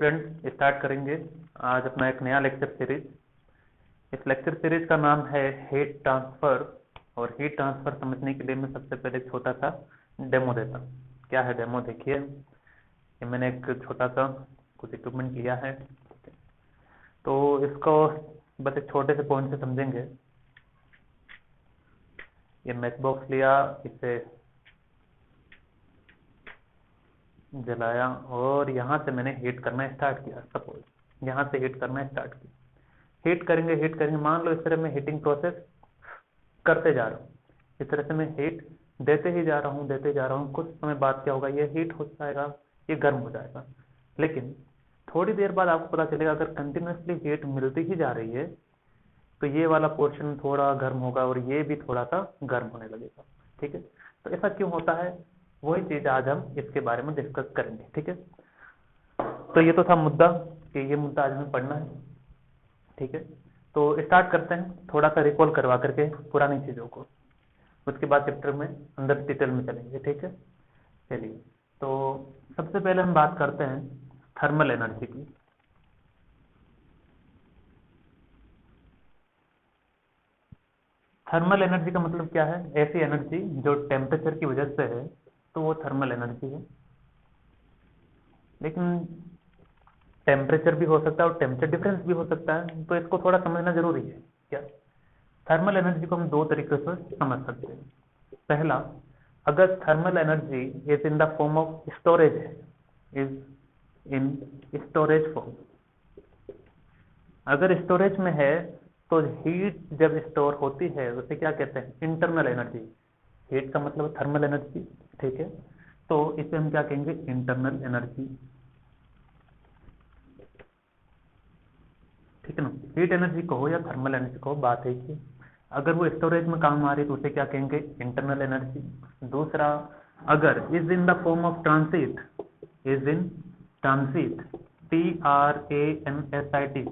Friends, start करेंगे आज अपना एक नया लेक्चर सीरीज। इस लेक्चर सीरीज का नाम है हीट ट्रांसफर। और हीट ट्रांसफर समझने के लिए मैं सबसे पहले एक छोटा सा डेमो देता हूँ। क्या है डेमो? देखिए, ये मैंने एक छोटा सा कुछ इक्विपमेंट लिया है, तो इसको बस एक छोटे से पॉइंट से समझेंगे। ये मैच बॉक्स लिया, इसे जलाया और यहाँ से मैंने हीट करना स्टार्ट किया। सपोज यहाँ से हीट करना स्टार्ट किया। हीट करेंगे, मान लो इस तरह मैं हीटिंग प्रोसेस करते जा रहा हूँ। इस तरह से मैं हीट देते ही जा रहा हूँ। कुछ समय बाद क्या होगा, ये हीट हो जाएगा, ये गर्म हो जाएगा। लेकिन थोड़ी देर बाद आपको पता चलेगा, अगर कंटिन्यूसली हीट मिलती ही जा रही है तो ये वाला पोर्शन थोड़ा गर्म होगा और ये भी थोड़ा सा गर्म होने लगेगा। ठीक है, तो ऐसा क्यों होता है, वही चीज आज हम इसके बारे में डिस्कस करेंगे। ठीक है, तो ये तो था मुद्दा कि ये मुद्दा आज हमें पढ़ना है। ठीक है, तो स्टार्ट करते हैं थोड़ा सा रिकॉल करवा करके पुरानी चीजों को, उसके बाद चैप्टर में अंदर डिटेल में चलेंगे। ठीक है, चलिए, तो सबसे पहले हम बात करते हैं थर्मल एनर्जी की। थर्मल एनर्जी का मतलब क्या है? ऐसी एनर्जी जो टेम्परेचर की वजह से है, तो वो थर्मल एनर्जी है। लेकिन टेम्परेचर भी हो सकता है और टेम्परेचर डिफरेंस भी हो सकता है, तो इसको थोड़ा समझना जरूरी है। क्या थर्मल एनर्जी को हम दो तरीके से समझ सकते हैं। पहला, अगर thermal energy is in the form of storage है, इज इन स्टोरेज फॉर्म। अगर स्टोरेज में है तो हीट जब स्टोर होती है उसे क्या कहते हैं? Internal energy. हीट का मतलब थर्मल एनर्जी। ठीक है, तो इसे हम क्या कहेंगे? Internal energy. ठीक है ना, हीट एनर्जी कहो या थर्मल एनर्जी कहो, बात है कि अगर वो स्टोरेज में काम आ रही है तो उसे क्या कहेंगे? Internal energy. दूसरा, अगर is in the form of transit, is in transit, TRANSIT,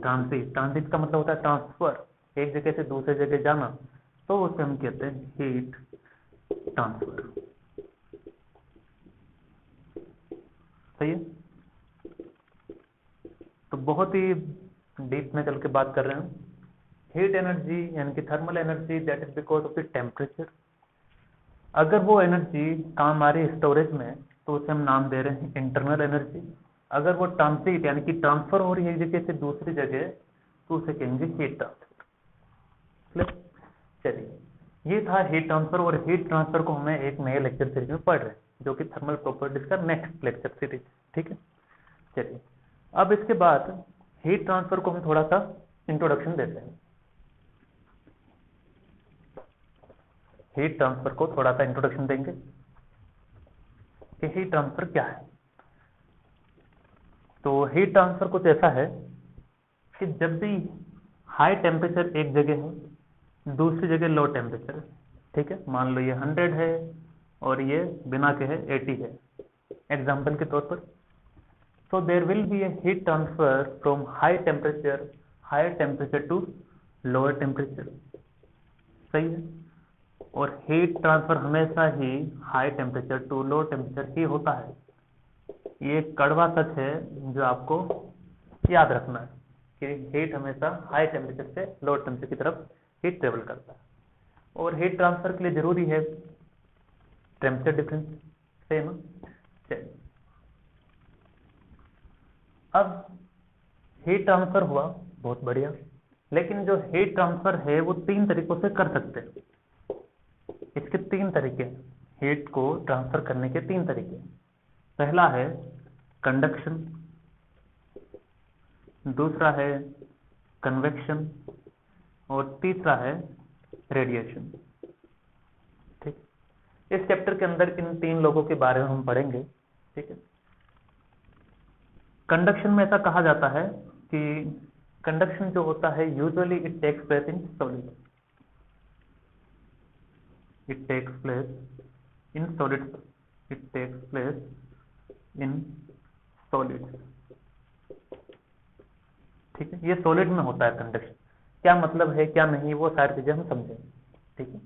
transit. Transit का मतलब होता है ट्रांसफर, एक जगह से दूसरे जगह जाना, तो उसे हम कहते हैं हीट ट्रांसफर। सही है, तो बहुत ही डीप में चल के बात कर रहे हैं। हीट एनर्जी यानी कि thermal energy, that is because of the temperature. अगर वो एनर्जी काम आ रही है स्टोरेज में तो उसे हम नाम दे रहे हैं इंटरनल एनर्जी। अगर वो ट्रांसिट यानी कि ट्रांसफर हो रही है एक जगह से दूसरी जगह तो उसे कहेंगे हीट ट्रांसफर। चलिए, ये था हीट ट्रांसफर। और हीट ट्रांसफर को हमें एक नए लेक्चर सीरीज में पढ़ रहे हैं, जो कि थर्मल प्रॉपर्टीज का नेक्स्ट लेक्चर सीरीज। ठीक है, चलिए, अब इसके बाद हीट ट्रांसफर को हम थोड़ा सा इंट्रोडक्शन देते हैं। हीट ट्रांसफर को थोड़ा सा इंट्रोडक्शन देंगे कि हीट ट्रांसफर क्या है। तो हीट ट्रांसफर कुछ ऐसा है कि जब भी हाई टेम्परेचर एक जगह है, दूसरी जगह लो टेम्परेचर है। ठीक है, मान लो ये 100 है और ये बिना के है 80 है, एग्जाम्पल के तौर पर। so there will be a heat transfer from higher temperature to lower temperature। सही है, और हीट ट्रांसफर हमेशा ही high temperature to low temperature ही होता है। ये कड़वा सच है जो आपको याद रखना है कि हीट हमेशा हाई टेम्परेचर से लो टेम्परेचर की तरफ हीट ट्रेवल करता है। और हीट ट्रांसफर के लिए जरूरी है टेम्परेचर डिफरेंस। सही ना? चलिए, अब हीट ट्रांसफर हुआ, बहुत बढ़िया। लेकिन जो हीट ट्रांसफर है वो तीन तरीकों से कर सकते हैं। इसके तीन तरीके, हीट को ट्रांसफर करने के तीन तरीके। पहला है कंडक्शन, दूसरा है कन्वेक्शन और तीसरा है रेडिएशन। ठीक, इस चैप्टर के अंदर इन तीन लोगों के बारे में हम पढ़ेंगे। ठीक है, कंडक्शन में ऐसा कहा जाता है कि कंडक्शन जो होता है usually it takes place in solid. It takes place in solid. It takes place in solid. ठीक है, ये सॉलिड में होता है कंडक्शन। क्या मतलब है क्या नहीं, वो सारी चीजें हम समझेंगे। ठीक है,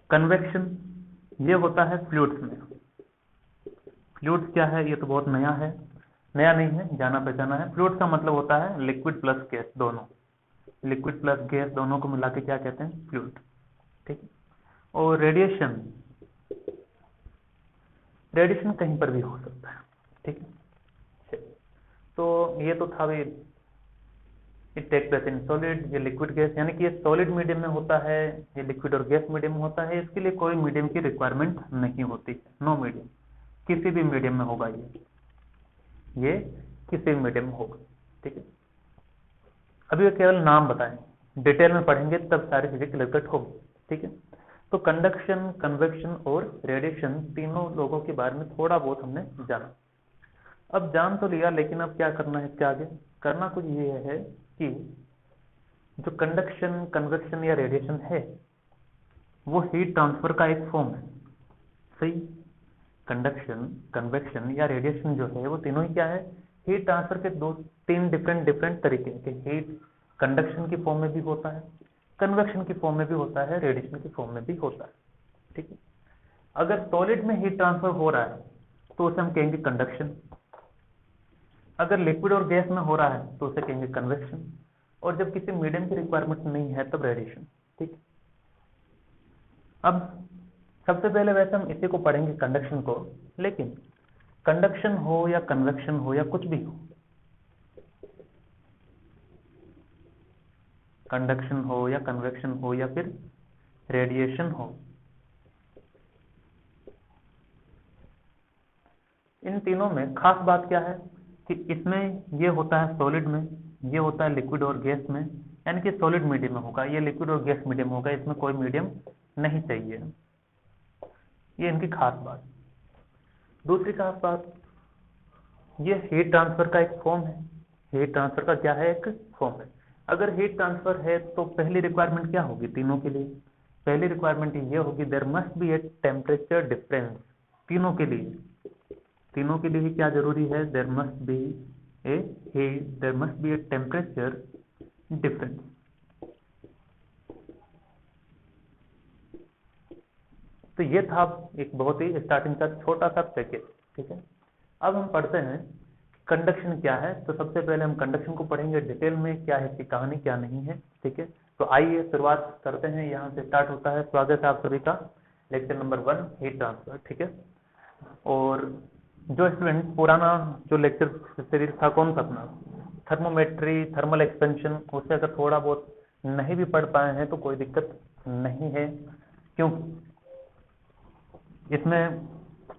कन्वेक्शन ये होता है फ्लूइड्स में। फ्लूइड्स क्या है, ये तो बहुत नया है। नया नहीं है, जाना पहचाना है। फ्लूइड का मतलब होता है लिक्विड प्लस गैस दोनों, लिक्विड प्लस गैस दोनों को मिला के क्या कहते हैं, फ्लूइड। ठीक है। और रेडिएशन, रेडिएशन कहीं पर भी हो सकता है। ठीक है। तो ये तो था भी, it take place in solid, ये लिक्विड गैस, यानी कि ये सॉलिड मीडियम में होता है, ये लिक्विड और गैस मीडियम में होता है। इसके लिए कोई मीडियम की रिक्वायरमेंट नहीं होती, नो मीडियम, किसी भी मीडियम में होगा ये किसी भी मीडियम में होगा। ठीक है। अभी ये केवल नाम बताएं, डिटेल में पढ़ेंगे तब सारी चीजें क्लियर कट होगी। ठीक है। तो कंडक्शन, कन्वेक्शन और रेडिएशन तीनों लोगों के बारे में थोड़ा बहुत हमने जाना। अब जान तो लिया, लेकिन अब क्या करना है, इसके आगे करना कुछ ये है कि जो कंडक्शन, कन्वेक्शन या रेडिएशन है वो हीट ट्रांसफर का एक फॉर्म है। सही। कंडक्शन, कन्वेक्शन या रेडिएशन जो है वो तीनों ही क्या है, हीट ट्रांसफर के दो तीन डिफरेंट तरीके के। हीट कंडक्शन की फॉर्म में भी होता है, कन्वेक्शन की फॉर्म में भी होता है, रेडिएशन की फॉर्म में भी होता है। ठीक है। अगर सॉलिड में हीट ट्रांसफर हो रहा है तो उसे हम कहेंगे कंडक्शन, अगर लिक्विड और गैस में हो रहा है तो उसे कहेंगे कन्वेक्शन, और जब किसी मीडियम की रिक्वायरमेंट नहीं है तब रेडिएशन। ठीक। अब सबसे पहले वैसे हम इसी को पढ़ेंगे, कंडक्शन को, लेकिन कंडक्शन हो या कन्वेक्शन हो या कुछ भी हो, कंडक्शन हो या कन्वेक्शन हो या फिर रेडिएशन हो, इन तीनों में खास बात क्या है कि इसमें ये होता है सॉलिड में, ये होता है लिक्विड और गैस में, यानी कि सॉलिड मीडियम में होगा, ये लिक्विड और गैस मीडियम होगा, इसमें कोई मीडियम नहीं चाहिए। ये इनकी खास बात। दूसरी खास बात, ये हीट ट्रांसफर का एक फॉर्म है। हीट ट्रांसफर का क्या है, एक फॉर्म है। अगर हीट ट्रांसफर है तो पहली रिक्वायरमेंट क्या होगी तीनों के लिए, पहली रिक्वायरमेंट ये होगी there must be a temperature difference. तीनों के लिए, तीनों के लिए ही क्या जरूरी है, there must be a temperature difference. तो ये था एक बहुत ही स्टार्टिंग का छोटा सा पैकेज। ठीक है। अब हम पढ़ते हैं कंडक्शन क्या है। तो सबसे पहले हम कंडक्शन को पढ़ेंगे डिटेल में, क्या है इसकी कहानी, क्या नहीं है। ठीक है। तो आइए शुरुआत करते हैं, यहाँ से स्टार्ट होता है। स्वागत है आप सभी का लेक्चर नंबर 1, हीट ट्रांसफर। ठीक है। और जो स्टूडेंट पुराना जो लेक्चर सीरीज था कौन सा अपना, थर्मोमेट्री, थर्मल एक्सपेंशन, उससे अगर थोड़ा बहुत नहीं भी पढ़ पाए हैं तो कोई दिक्कत नहीं है, क्योंकि इसमें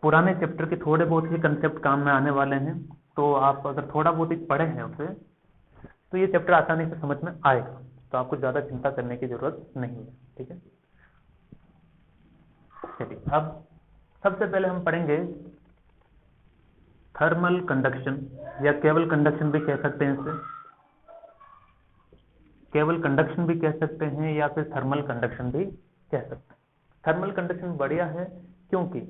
पुराने चैप्टर के थोड़े बहुत ही कंसेप्ट काम में आने वाले हैं। तो आप अगर थोड़ा बहुत ही पढ़े हैं उसे तो ये चैप्टर आसानी से समझ में आएगा, तो आपको ज्यादा चिंता करने की जरूरत नहीं है। ठीक है। चलिए, अब सबसे पहले हम पढ़ेंगे थर्मल कंडक्शन, या केवल कंडक्शन भी कह सकते हैं इसे, केवल कंडक्शन भी कह सकते हैं या फिर थर्मल कंडक्शन भी कह सकते हैं। थर्मल कंडक्शन बढ़िया है क्योंकि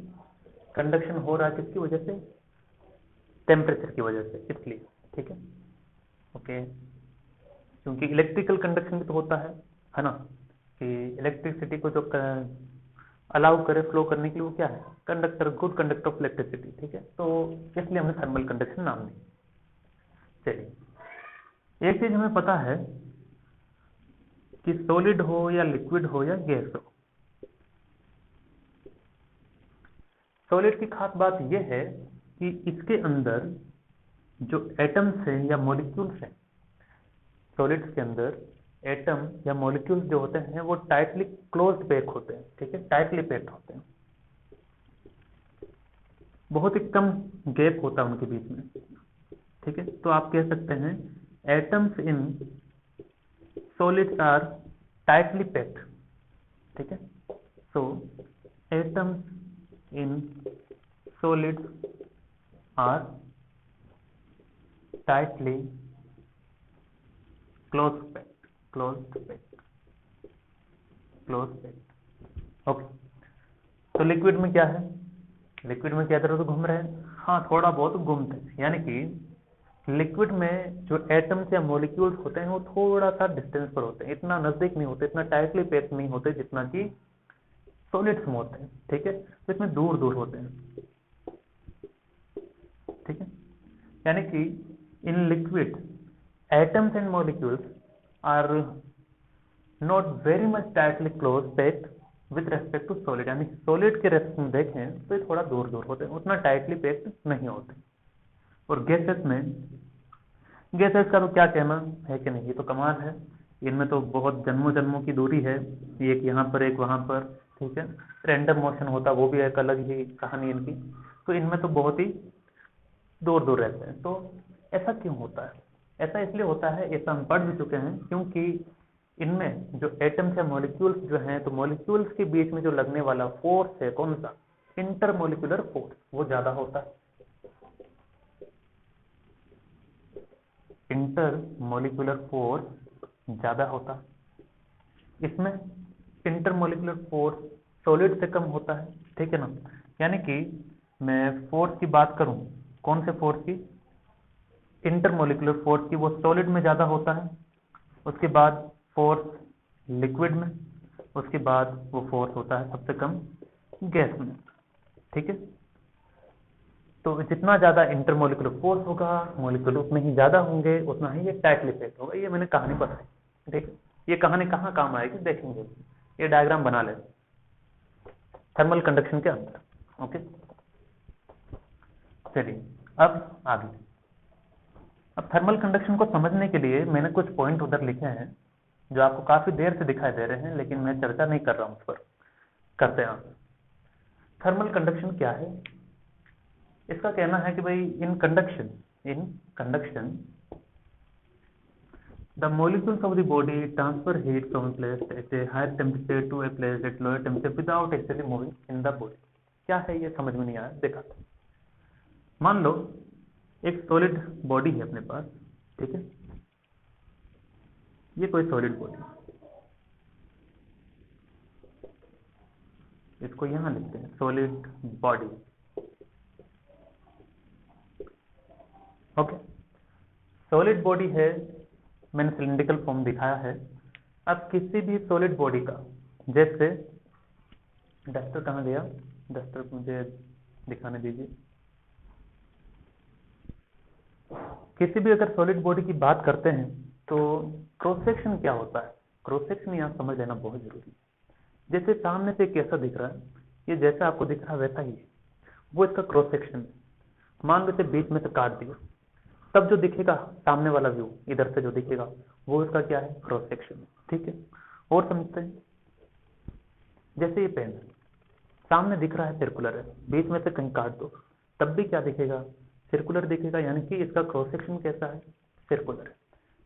कंडक्शन हो रहा है किसकी वजह से, टेम्परेचर की वजह से, इसलिए। ठीक है। ओके। क्योंकि इलेक्ट्रिकल कंडक्शन भी तो होता है ना, कि इलेक्ट्रिसिटी को जो अलाउ करे फ्लो करने के लिए वो क्या है, conductor, good conductor of electricity. ठीक है। तो इसलिए हमने थर्मल कंडक्शन नाम दिया। चलिए, एक चीज हमें पता है कि सॉलिड हो या लिक्विड हो या गैस हो, सॉलिड की खास बात यह है कि इसके अंदर जो एटम्स हैं या मॉलिक्यूल्स हैं, सॉलिड्स के अंदर एटम या मॉलिक्यूल्स जो होते हैं वो टाइटली क्लोज्ड पैक होते हैं। ठीक है। टाइटली पैक्ड होते हैं, बहुत ही कम गैप होता है उनके बीच में। ठीक है। तो आप कह सकते हैं atoms in solids are tightly packed. ठीक है। So atoms in solids are tightly closed packed. Okay. तो लिक्विड में क्या है, लिक्विड में क्या तरह से घूम रहे हैं, हाँ थोड़ा बहुत घूमते हैं, यानी कि लिक्विड में जो एटम्स या मॉलिक्यूल्स होते हैं वो थोड़ा सा डिस्टेंस पर होते हैं, इतना नजदीक नहीं होते, इतना टाइटली पैक नहीं होते जितना कि सॉलिड्स में होते हैं। ठीक है। तो इसमें दूर दूर होते हैं। ठीक है। यानी कि in liquid atoms and molecules are not very much tightly close packed with respect to solid, यानी सॉलिड के रेस्पेक्ट में देखें तो ये थोड़ा दूर दूर होते हैं, उतना टाइटली पैक्ड नहीं होते। और गैसेस में, गैसेस का तो क्या कहना है कि नहीं, ये तो कमाल है, इनमें तो बहुत जन्मों जन्मों की दूरी है, एक यहाँ पर एक वहां पर, ठीक है, रैंडम मोशन होता वो भी एक अलग ही कहानी इनकी, तो इनमें तो बहुत ही दूर दूर रहते हैं। तो ऐसा क्यों होता है? ऐसा इसलिए होता है, ऐसा हम पढ़ भी चुके हैं, क्योंकि इनमें जो एटम्स या मॉलिक्यूल्स जो हैं, तो मॉलिक्यूल्स के बीच में जो लगने वाला फोर्स है, कौन सा, इंटरमोलिकुलर फोर्स, वो ज्यादा होता है। इंटरमोलिकुलर फोर्स ज्यादा होता है। इसमें इंटरमोलिकुलर फोर्स सॉलिड से कम होता है, ठीक है ना। यानी कि मैं फोर्स की बात करूं, कौन से फोर्स की, इंटरमोलिकुलर फोर्स की, वो सॉलिड में ज्यादा होता है। उसके बाद फोर्स लिक्विड में, उसके बाद वो फोर्स होता है सबसे कम गैस में, ठीक है। तो जितना ज्यादा इंटरमोलिकुलर फोर्स होगा, मॉलिक्यूल उतने ही ज्यादा होंगे, उतना ही ये टाइटली पैक्ड होगा। ये मैंने कहानी बताई, ठीक है। ये कहानी कहाँ काम आएगी देखेंगे, ये डायग्राम बना ले थर्मल कंडक्शन के अंदर, ओके। चलिए अब आगे, अब थर्मल कंडक्शन को समझने के लिए मैंने कुछ पॉइंट उधर लिखे हैं जो आपको काफी देर से दिखाई दे रहे हैं, लेकिन मैं चर्चा नहीं कर रहा हूं उस पर, करते हैं। थर्मल कंडक्शन क्या है? इसका कहना है कि भाई इन conduction the molecules of the body transfer heat from a place at a higher temperature to a place at lower temperature without actually moving in the body। क्या है ये समझ में नहीं आया, देखा। मान लो एक सॉलिड बॉडी है अपने पास, ठीक है, ये कोई सॉलिड बॉडी, इसको यहां लिखते हैं solid body, okay. Solid body है, मैंने सिलिंड्रिकल फॉर्म दिखाया है। अब किसी भी सॉलिड बॉडी का, जैसे डस्टर कहाँ गया, डस्टर मुझे दिखाने दीजिए। किसी भी अगर सॉलिड बॉडी की बात करते हैं तो क्रॉस सेक्शन क्या होता है, क्रॉस सेक्शन यहाँ समझ लेना बहुत जरूरी है। जैसे सामने से कैसा दिख रहा है, ये जैसा आपको दिख रहा है वैसा ही है, वो इसका क्रॉस सेक्शन है। मान लो इसे बीच में से काट दिया, तब जो दिखेगा सामने वाला व्यू, इधर से जो दिखेगा वो इसका क्या है, क्रॉस सेक्शन, ठीक है। और समझते हैं, जैसे ये पेन सामने दिख रहा है सर्कुलर है, बीच में से कहीं काट दो तब भी क्या दिखेगा, सर्कुलर दिखेगा, यानी कि इसका क्रॉस सेक्शन कैसा है, सर्कुलर है।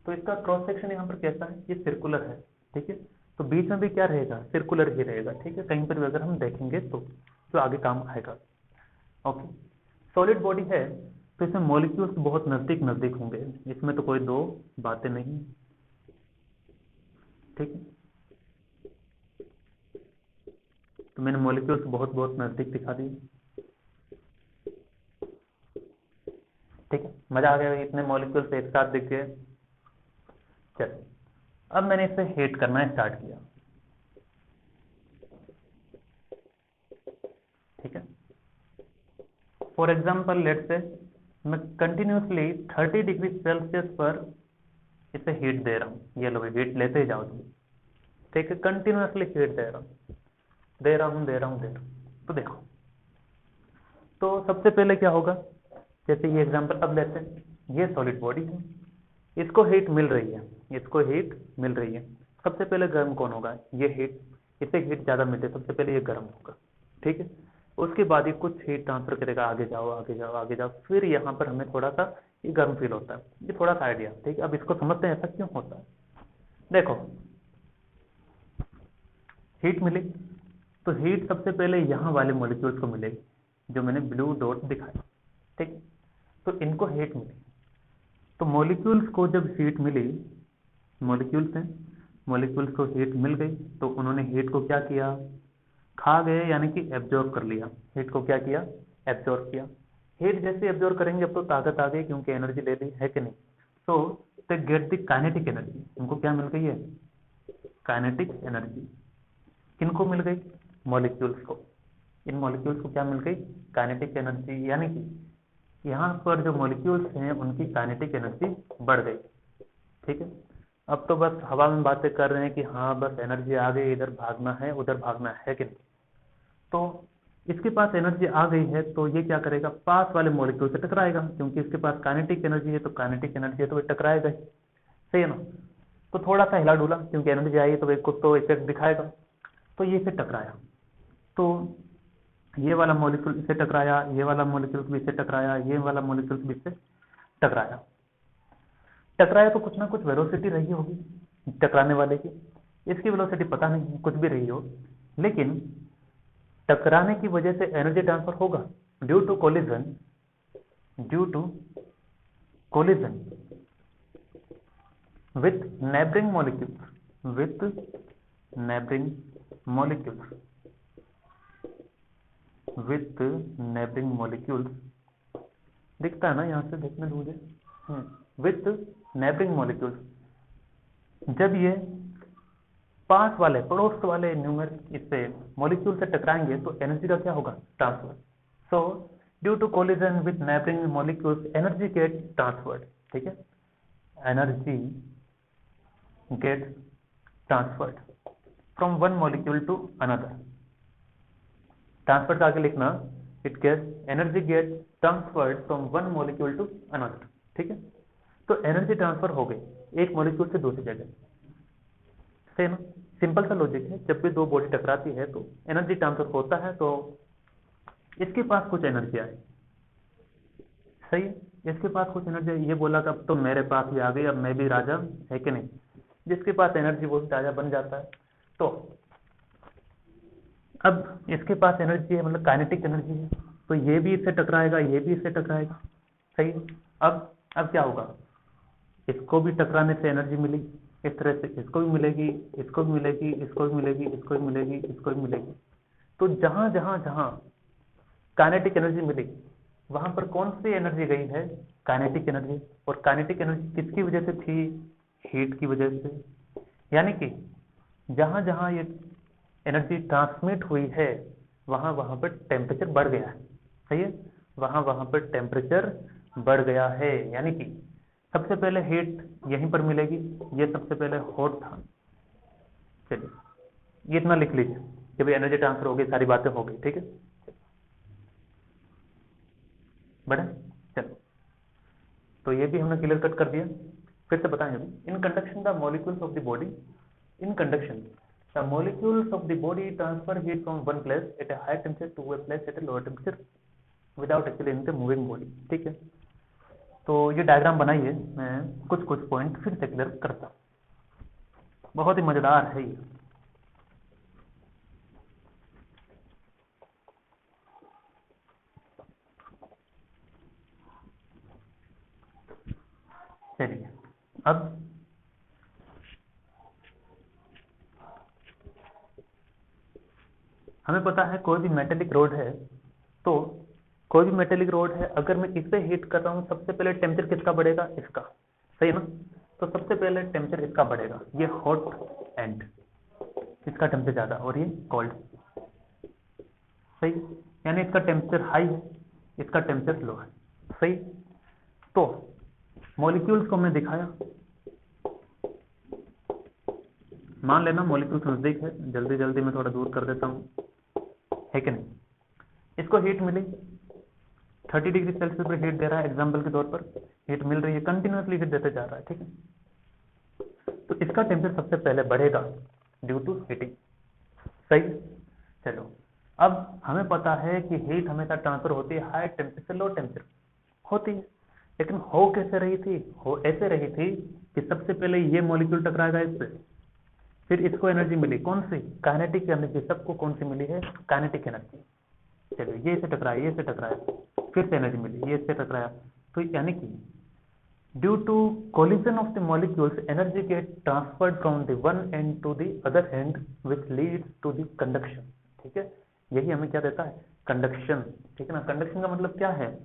तो इसका क्रॉस सेक्शन यहाँ पर कैसा है, ये सर्कुलर है, ठीक है। तो बीच में भी क्या रहेगा, सर्कुलर ही रहेगा, ठीक है। कहीं पर भी अगर हम देखेंगे तो जो आगे काम आएगा, ओके। सॉलिड बॉडी है तो इसमें मॉलिक्यूल्स बहुत नजदीक नजदीक होंगे, इसमें तो कोई दो बातें नहीं, ठीक है। तो मैंने मॉलिक्यूल्स बहुत बहुत नजदीक दिखा दिए, ठीक है। मजा आ गया, इतने मॉलिक्यूल्स एक साथ दिख गए। चलिए अब मैंने इसे हीट करना स्टार्ट किया, ठीक है। फॉर एग्जाम्पल लेट से मैं कंटिन्यूसली 30 डिग्री सेल्सियस पर इसे हीट दे रहा हूँ, ये लो हीट लेते ही जाओ तुम, ठीक है। कंटिन्यूसली हीट दे रहा हूँ, दे रहा हूँ, दे रहा हूँ, दे रहा हूँ। तो देखो, तो सबसे पहले क्या होगा, जैसे ये एग्जांपल अब लेते हैं, ये सॉलिड बॉडी है, इसको हीट मिल रही है, इसको हीट मिल रही है। सबसे पहले गर्म कौन होगा, ये हीट, इसे हीट ज्यादा मिलती है, सबसे पहले ये गर्म होगा, ठीक है। उसके बाद ये कुछ हीट ट्रांसफर करेगा, आगे जाओ आगे जाओ आगे जाओ, फिर यहाँ पर हमें थोड़ा सा ये गर्म फील होता है। ये थोड़ा सा आइडिया, ठीक है। अब इसको समझते हैं ऐसा क्यों होता है। देखो हीट मिली तो हीट सबसे पहले यहाँ वाले मॉलिक्यूल्स को मिलेगी, जो मैंने ब्लू डॉट दिखाया, ठीक। तो इनको हीट मिली, तो मॉलिक्यूल्स को जब हीट मिली, मॉलिक्यूल्स हैं, मॉलिक्यूल्स को हीट मिल गई तो उन्होंने हीट को क्या किया, खा गए, यानी कि एब्जॉर्ब कर लिया। हीट को क्या किया, एब्जॉर्ब किया। हीट जैसे एब्जॉर्ब करेंगे अब तो ताकत आ गई, क्योंकि एनर्जी ले ली है कि नहीं। So they get the kinetic energy, उनको क्या मिल गई है, काइनेटिक एनर्जी। किनको मिल गई, मॉलिक्यूल्स को। इन मॉलिक्यूल्स को क्या मिल गई, काइनेटिक एनर्जी, यानी कि यहाँ पर जो मॉलिक्यूल्स हैं उनकी काइनेटिक एनर्जी बढ़ गई। ठीक है, अब तो बस हवा में बातें कर रहे हैं कि हाँ बस एनर्जी आ गई, इधर भागना है उधर भागना है कि नहीं। तो इसके पास एनर्जी आ गई है तो ये क्या करेगा, पास वाले मॉलिक्यूल से टकराएगा, क्योंकि इसके पास काइनेटिक एनर्जी है, तो काइनेटिक एनर्जी है तो ये टकराएगा ही, सही है ना। तो थोड़ा सा हिला डुला, क्योंकि एनर्जी आई तो एक कुछ तो इफेक्ट दिखाएगा, तो ये इसे टकराया, तो ये वाला मॉलिक्यूल इससे टकराया, ये वाला मॉलिक्यूल भी इससे टकराया, ये वाला मॉलिक्यूल भी इससे टकराया। टकराया तो कुछ ना कुछ वेलोसिटी रही होगी टकराने वाले की, इसकी वेलोसिटी पता नहीं, कुछ भी रही हो, लेकिन टकराने की वजह से एनर्जी ट्रांसफर होगा due to collision with neighboring molecules दिखता है ना, यहाँ से देखने दो मुझे, with neighboring molecules, जब ये पास वाले पड़ोस वाले न्यूमेरिक इससे मॉलिक्यूल से टकराएंगे तो एनर्जी का क्या होगा, transfer. So due to collision with neighbouring molecules energy get transferred. ठीक है, energy get transferred from one molecule to another. Transfer का आगे लिखना, it get energy get transferred from one molecule to another. ठीक है, तो एनर्जी ट्रांसफर हो गई एक मॉलिक्यूल से दूसरी जगह, सही ना। सिंपल सा लॉजिक है, जब भी दो बॉडी टकराती है तो एनर्जी ट्रांसफर होता है, तो इसके पास कुछ एनर्जी आई, सही है, इसके पास कुछ एनर्जी आई, ये बोला कि अब तो मेरे पास भी आ गई, अब मैं भी राजा, है कि नहीं। जिसके पास एनर्जी वो राजा बन जाता है। तो अब इसके पास एनर्जी है, मतलब काइनेटिक एनर्जी है, तो ये भी इससे टकराएगा, ये भी इससे टकराएगा, सही है। अब क्या होगा, इसको भी टकराने से एनर्जी मिली, इस तरह से इसको भी मिलेगी, इसको भी मिलेगी, इसको भी मिलेगी, इसको भी मिलेगी, इसको भी मिलेगी। तो जहां जहां जहां काइनेटिक एनर्जी मिली वहां पर कौन सी एनर्जी गई है, काइनेटिक एनर्जी। और काइनेटिक एनर्जी किसकी वजह से थी, हीट की वजह से। यानी कि जहां जहां ये एनर्जी ट्रांसमिट हुई है वहां वहां पर टेम्परेचर बढ़ गया है, सही है, वहां वहां पर टेम्परेचर बढ़ गया है। यानी कि सबसे पहले हीट यहीं पर मिलेगी, ये सबसे पहले हॉट था। चलिए ये इतना लिख लीजिए कि भाई एनर्जी ट्रांसफर हो गई, सारी बातें हो गई, ठीक है। बढ़े, चलो, तो ये भी हमने क्लियर कट कर दिया। फिर से बताएंगे, in conduction the molecules of the body, in conduction the molecules of the body transfer heat from one place at a high temperature to a place at a lower temperature without actually in the moving body. ठीक है, तो ये diagram बनाइए, मैं कुछ कुछ point फिर से क्लियर करता हूँ, बहुत ही मजेदार है ये। चलिए, अब हमें पता है कोई भी मेटेलिक रोड है, तो कोई भी मेटेलिक रोड है, अगर मैं इस पे हीट कर रहा हूँ सबसे पहले टेम्परेचर किसका बढ़ेगा, इसका, सही है ना। तो सबसे पहले टेम्परेचर इसका बढ़ेगा, ये हॉट एंड, इसका टेम्परेचर ज्यादा और ये कोल्ड, सही, यानी इसका टेम्परेचर हाई है, इसका टेम्परेचर लो है, सही। तो मॉलिक्यूल्स को मैं दिखाया, मान लेना मॉलिक्यूल्स नजदीक है, जल्दी जल्दी मैं थोड़ा दूर कर देता हूँ, है कि नहीं। इसको हीट मिली 30 डिग्री सेल्सियस पर हीट दे रहा है, एग्जाम्पल के तौर पर हीट मिल रही है, कंटिन्यूसली हीट देते जा रहा है, ठीक है। तो इसका टेम्परेचर सबसे पहले बढ़ेगा ड्यू टू हीटिंग, सही। चलो, अब हमें पता है कि हीट हमेशा ट्रांसफर होती है हाई टेम्परेचर से लो टेम्परेचर होती है, लेकिन हो कैसे रही थी, हो ऐसे रही थी कि सबसे पहले ये मॉलिक्यूल टकराएगा इस पे, फिर इसको एनर्जी मिली, कौन सी, काइनेटिक एनर्जी। सबको कौन सी मिली है, काइनेटिक एनर्जी। चलो, ये इसे टकराया, ये इसे टकराया, फिर से एनर्जी मिली, ये इससे टकराया। तो यानी कि due to collision of the molecules energy get transferred from the one end to the other end which leads to the conduction. ठीक है, यही हमें क्या देता है, कंडक्शन, ठीक है ना। कंडक्शन का मतलब क्या है,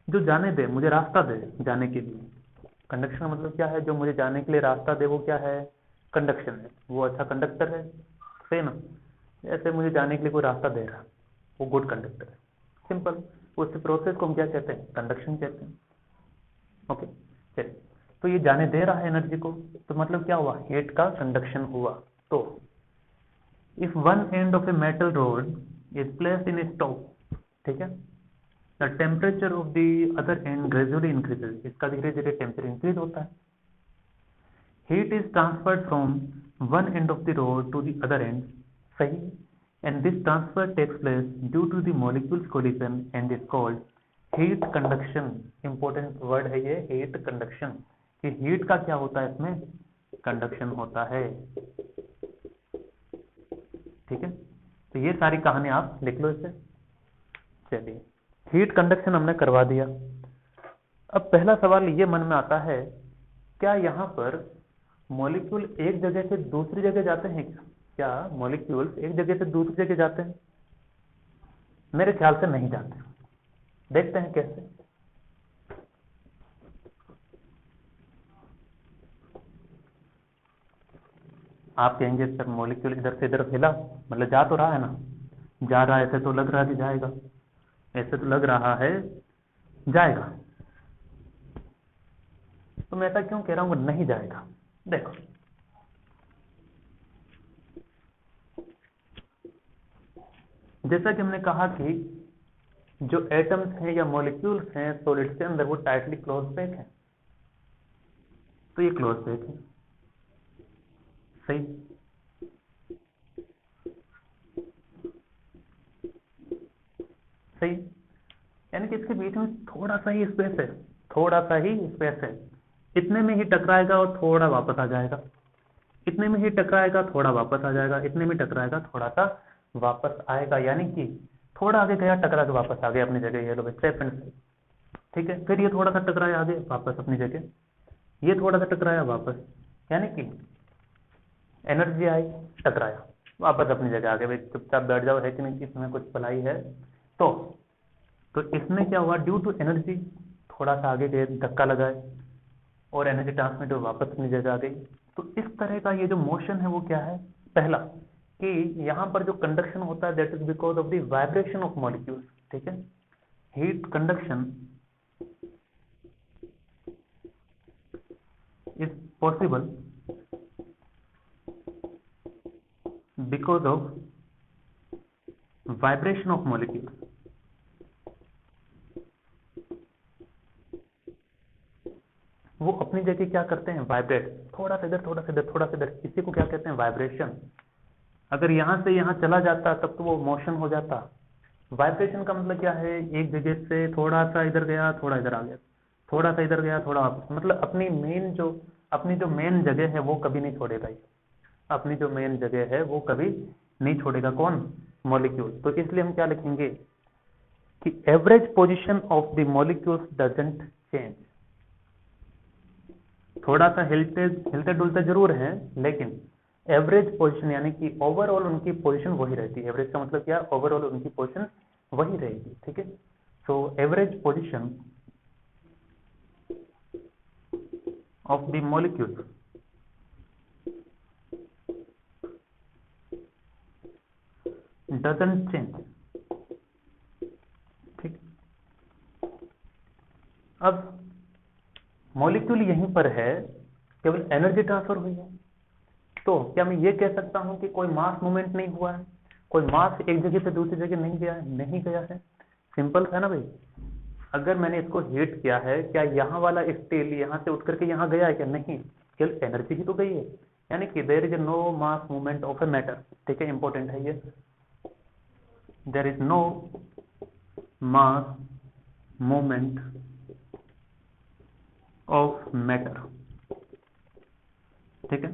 जो जाने दे, मुझे रास्ता दे जाने के लिए। कंडक्शन का मतलब क्या है, जो मुझे जाने के लिए रास्ता दे, वो क्या है, कंडक्शन है। वो अच्छा कंडक्टर है, सही ना। ऐसे मुझे जाने के लिए कोई रास्ता दे रहा है, वो गुड कंडक्टर है, सिंपल। उस प्रोसेस को हम क्या कहते हैं, कंडक्शन कहते हैं। ओके चलिए, तो ये जाने दे रहा है एनर्जी को, तो मतलब क्या हुआ, हीट का कंडक्शन हुआ। तो if one end of a metal rod is placed in a stove, ठीक है, the temperature of the other end gradually increases, इसका धीरे धीरे टेम्परेचर इंक्रीज होता है। Heat is transferred from one end of the rod to the other end, सही, and this transfer takes place due to the molecules collision and is called heat conduction. Important word है ये heat conduction, कि heat का क्या होता है, इसमें conduction होता है। ठीक है, तो ये सारी कहानी आप लिख लो इसे। चलिए, हीट कंडक्शन हमने करवा दिया। अब पहला सवाल ये मन में आता है, क्या यहाँ पर मॉलिक्यूल एक जगह से दूसरी जगह जाते हैं क्या? क्या मॉलिक्यूल्स एक जगह से दूसरी जगह जाते हैं? मेरे ख्याल से नहीं जाते। देखते हैं कैसे। आप कहेंगे सर मॉलिक्यूल इधर से इधर फैला, मतलब जा तो रहा है ना, जा रहा है, ऐसे तो लग रहा है कि जाएगा, ऐसे तो लग रहा है जाएगा। तो मैं ऐसा क्यों कह रहा हूं नहीं जाएगा? देखो, जैसा कि हमने कहा कि जो एटम्स हैं या मॉलिक्यूल्स हैं सॉलिड के अंदर, वो टाइटली क्लोज पैक है, तो ये क्लोज पैक है, सही। सही, यानी कि इसके बीच में थोड़ा सा ही स्पेस है, थोड़ा सा ही स्पेस है, इतने में ही टकराएगा और थोड़ा वापस आ जाएगा, इतने में ही टकराएगा, थोड़ा वापस आ जाएगा, इतने में टकराएगा, थोड़ा सा वापस आएगा, यानी कि थोड़ा आगे गया, टकरा के वापस आ गया अपनी जगह। ये लो सेकंड से, ठीक है, फिर ये थोड़ा सा टकराया आगे, वापस अपनी जगह, ये थोड़ा सा टकराया वापस, यानी कि एनर्जी आई, टकराया, वापस अपनी जगह आ गए। भाई चुपचाप बैठ जाओ, है कि नहीं, इसमें कुछ भलाई है। तो इसमें क्या हुआ, ड्यू टू एनर्जी, थोड़ा सा आगे गए, धक्का लगाए और एनर्जी ट्रांसमिट वापस अपनी जगह आ गई। तो इस तरह का ये जो मोशन है वो क्या है, पहला कि यहां पर जो कंडक्शन होता है that is because of the vibration of molecules. ठीक है, heat conduction is possible because of vibration of molecules. वो अपनी जगह क्या करते हैं, वाइब्रेट, थोड़ा सा इधर, थोड़ा सा इधर, थोड़ा सा इधर, इसी को क्या कहते हैं, वाइब्रेशन। अगर यहां से यहां चला जाता तब तो वो मोशन हो जाता। वाइब्रेशन का मतलब क्या है, एक जगह से थोड़ा सा इधर गया, थोड़ा इधर आ गया, थोड़ा सा इधर गया, थोड़ा वापस, मतलब अपनी जो मेन जगह है वो कभी नहीं छोड़ेगा ये, अपनी जो मेन जगह है वो कभी नहीं छोड़ेगा। कौन, मॉलिक्यूल। तो इसलिए हम क्या लिखेंगे कि average position of the molecules doesn't change. थोड़ा सा हिलते डुलते जरूर हैं, लेकिन एवरेज पोजीशन यानी कि ओवरऑल उनकी पोजीशन वही रहती है। एवरेज का मतलब क्या, ओवरऑल उनकी पोजीशन वही रहेगी। ठीक है, so average position of the molecule doesn't change. ठीक, अब मॉलिक्यूल यहीं पर है, केवल एनर्जी ट्रांसफर हुई है, तो क्या मैं ये कह सकता हूं कि कोई मास मूवमेंट नहीं हुआ है, कोई मास एक जगह से दूसरी जगह नहीं गया है? नहीं गया है। सिंपल है ना भाई। अगर मैंने इसको हीट किया है, क्या यहाँ वाला स्टील यहाँ से उठ करके यहाँ गया है क्या? नहीं, केवल एनर्जी ही तो गई है, यानी कि there is no mass movement of a matter. ठीक है, इंपॉर्टेंट है ये, there is no mass movement of matter. ठीक है,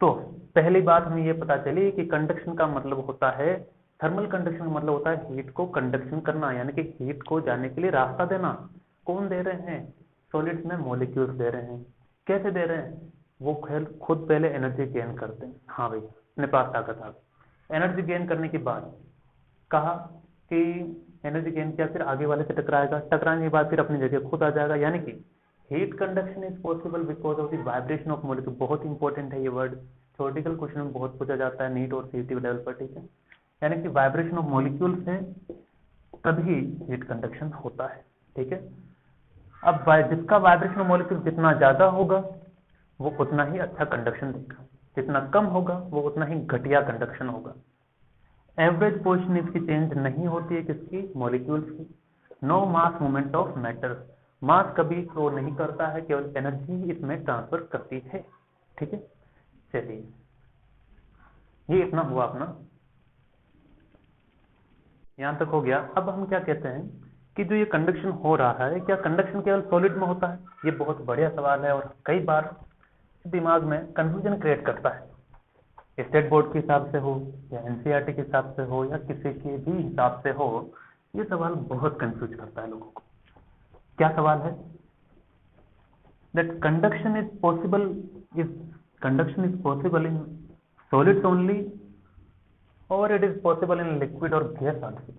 तो पहली बात हमें ये पता चली कि कंडक्शन का मतलब होता है, थर्मल कंडक्शन का मतलब होता है हीट को कंडक्शन करना, यानी कि हीट को जाने के लिए रास्ता देना। कौन दे रहे हैं, सॉलिड्स में मॉलिक्यूल्स दे रहे हैं। कैसे दे रहे हैं, वो खुद पहले एनर्जी गेन करते हैं। हाँ भाई, अपने पास ताकत आ गई। एनर्जी गेन करने के बाद कहा कि एनर्जी गेन किया, फिर आगे वाले से टकराएगा, टकराने के बाद फिर अपनी जगह खुद आ जाएगा, यानी कि heat conduction is possible because of the vibration of molecule. बहुत इंपॉर्टेंट है ये वर्ड, थ्योरेटिकल क्वेश्चन में बहुत पूछा जाता है नीट और सीईटी लेवल पर। ठीक है, यानी कि वाइब्रेशन ऑफ मॉलिक्यूल्स है तभी हीट कंडक्शन होता है। ठीक है, अब जिसका वाइब्रेशन मॉलिक्यूल जितना ज्यादा होगा वो उतना ही अच्छा कंडक्शन देगा, जितना कम होगा वो उतना ही घटिया कंडक्शन होगा। एवरेज पोजीशन इसकी चेंज नहीं होती है किसकी, मॉलिक्यूल्स की। No mass movement of matter, mass कभी फ्लो नहीं करता है, केवल एनर्जी इसमें ट्रांसफर करती है। ठीक है, चलिए ये इतना हुआ अपना, यहां तक हो गया। अब हम क्या कहते हैं कि जो ये कंडक्शन हो रहा है, क्या कंडक्शन केवल सॉलिड में होता है? ये बहुत बढ़िया सवाल है और कई बार दिमाग में कंफ्यूजन क्रिएट करता है। स्टेट बोर्ड के हिसाब से हो या एनसीईआरटी के हिसाब से हो या किसी के भी हिसाब से हो, ये सवाल बहुत कंफ्यूज करता है लोगों को। क्या सवाल है? That conduction is possible in solids only और it is possible in liquid और गैस आल्सो।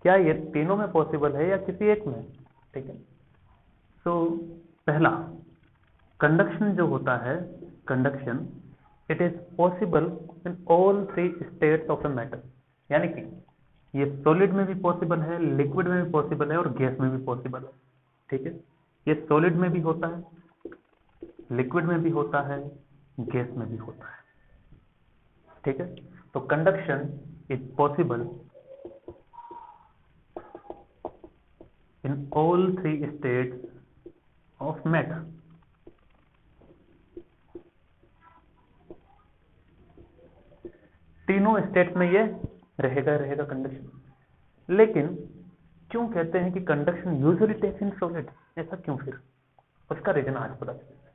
क्या ये तीनों में पॉसिबल है या किसी एक में? ठीक है, तो पहला कंडक्शन जो होता है, conduction it is possible in all three states of a matter, यानी कि ये सॉलिड में भी पॉसिबल है, लिक्विड में भी पॉसिबल है और गैस में भी पॉसिबल है। ठीक है, ये सॉलिड में भी होता है, लिक्विड में भी होता है, गैस में भी होता है। ठीक है, तो conduction is possible in all three states of matter. तीनों स्टेट में ये रहेगा कंडक्शन। लेकिन क्यों कहते हैं कि conduction usually takes in solid, ऐसा क्यों? फिर उसका रीजन आज पता चलेगा।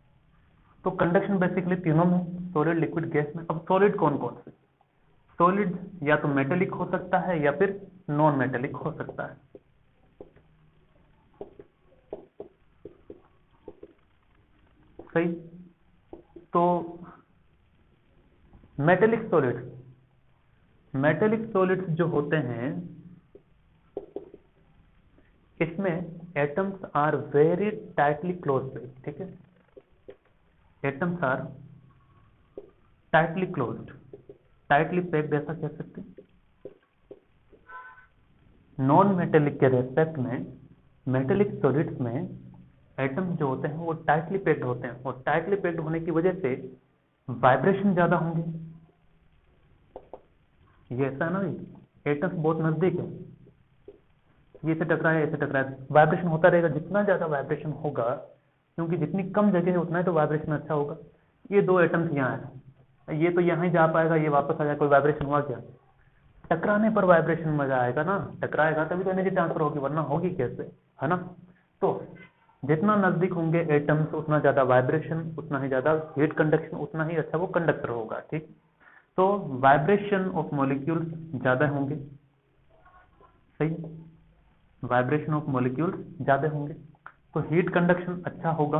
तो कंडक्शन बेसिकली तीनों में, सॉलिड, लिक्विड, गैस में। अब सॉलिड कौन कौन से? सॉलिड या तो मेटेलिक हो सकता है या फिर नॉन मेटेलिक हो सकता है। सही, तो मेटेलिक सॉलिड्स जो होते हैं इसमें atoms are very tightly closed. ठीक है, atoms are tightly closed, tightly packed ऐसा कह सकते हैं। नॉन मेटेलिक के रेस्पेक्ट में मेटेलिक सॉलिड्स में एटम्स जो होते हैं वो टाइटली पैक्ड होते हैं, और टाइटली पैक्ड होने की वजह से वाइब्रेशन ज्यादा होंगे। ये ऐसा है ना, एटम्स बहुत नजदीक है, ये से टकराए, वाइब्रेशन होता रहेगा। जितना ज्यादा वाइब्रेशन होगा, क्योंकि जितनी कम जगह है उतना ही तो वाइब्रेशन अच्छा होगा। ये दो एटम्स यहाँ है, ये तो यहाँ ही जा पाएगा, ये वापस आ जाएगा, कोई वाइब्रेशन हुआ क्या? टकराने पर वाइब्रेशन मजा आएगा ना, टकराएगा तभी तो एनर्जी ट्रांसफर होगी, वरना होगी कैसे, है ना? तो जितना नजदीक होंगे एटम्स उतना ज्यादा वाइब्रेशन, उतना ही ज्यादा हीट कंडक्शन, उतना ही अच्छा वो कंडक्टर होगा। ठीक, तो वाइब्रेशन ऑफ मॉलिक्यूल्स ज्यादा होंगे। सही, वाइब्रेशन ऑफ मॉलिक्यूल्स ज्यादा होंगे तो हीट कंडक्शन अच्छा होगा,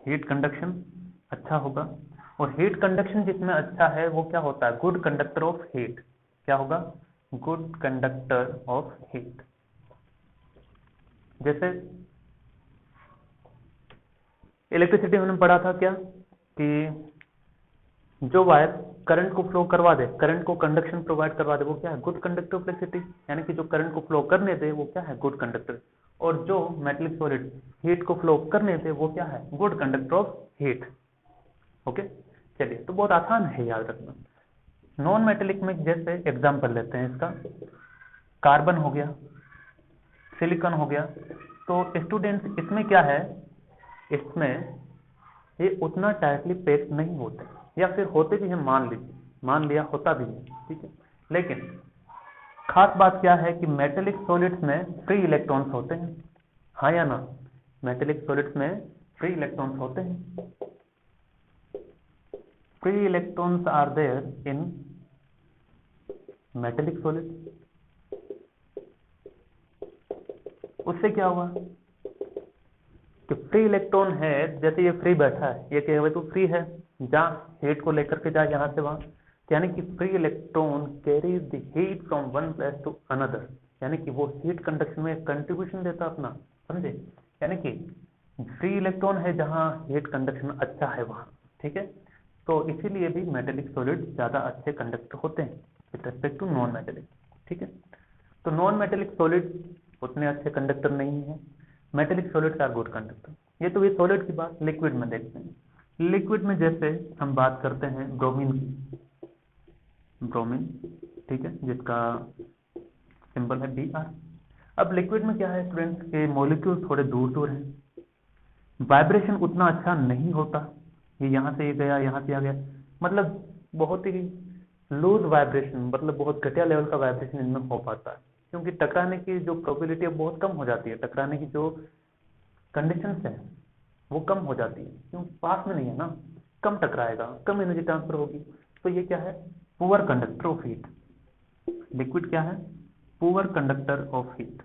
हीट कंडक्शन अच्छा होगा। और हीट कंडक्शन जितना अच्छा है वो क्या होता है? Good conductor of heat. क्या होगा? Good conductor of heat. जैसे इलेक्ट्रिसिटी में हमने पढ़ा था क्या कि जो वायर करंट को फ्लो करवा दे, करंट को कंडक्शन प्रोवाइड करवा दे, वो क्या है? Good conductor of electricity. यानी कि जो करंट को फ्लो करने दे वो क्या है? Good conductor. और जो मेटेलिक सॉलिड हीट को फ्लो करने दे वो क्या है? Good conductor of heat. Okay, चलिए, तो बहुत आसान है याद रखना। नॉन मेटेलिक में जैसे एग्जांपल लेते हैं इसका, कार्बन हो गया, सिलिकॉन हो गया। तो स्टूडेंट्स इसमें क्या है, इसमें ये उतना टाइटली पैक नहीं होते, या फिर होते भी हैं, मान लिया होता भी है। ठीक है, लेकिन खास बात क्या है कि मेटेलिक सॉलिड्स में फ्री इलेक्ट्रॉन्स होते हैं। हाँ या ना? मेटेलिक सॉलिड्स में फ्री इलेक्ट्रॉन्स होते हैं। Free electrons are there in metallic solid. उससे क्या हुआ कि फ्री इलेक्ट्रॉन है, जैसे ये फ्री बैठा है, ये क्या है? तो फ्री है, जा हीट को लेकर के जा यहां से वहां। यानी कि free electron carry the heat from one place to another, यानी कि वो हीट कंडक्शन में कंट्रीब्यूशन देता अपना। समझे? यानी कि फ्री इलेक्ट्रॉन है जहां हीट कंडक्शन अच्छा है वहां। ठीक है, तो इसीलिए भी मेटेलिक सॉलिड ज्यादा अच्छे कंडक्टर होते हैं। With respect to non metallic. ठीक है, तो नॉन मेटेलिक सॉलिड उतने अच्छे कंडक्टर नहीं है, metallic solids are good conductor. ये तो ये सॉलिड की बात। लिक्विड में देखते हैं। लिक्विड में जैसे हम बात करते हैं ब्रोमीन की, ब्रोमीन, ठीक है, जिसका सिंबल है Br। अब लिक्विड में क्या है स्टूडेंट्स के मॉलिक्यूल थोड़े दूर दूर हैं, वाइब्रेशन उतना अच्छा नहीं होता, ये यहाँ से ये गया, यहाँ से आ गया, मतलब बहुत ही लूज वाइब्रेशन, मतलब बहुत घटिया लेवल का वाइब्रेशन इनमें हो पाता है, क्योंकि टकराने की जो प्रोबेबिलिटी है बहुत कम हो जाती है, टकराने की जो कंडीशंस है वो कम हो जाती है, क्यों पास में नहीं है ना, कम टकराएगा, कम एनर्जी ट्रांसफर होगी। तो ये क्या है, poor conductor of heat. Liquid क्या है, पुअर कंडक्टर ऑफ हीट,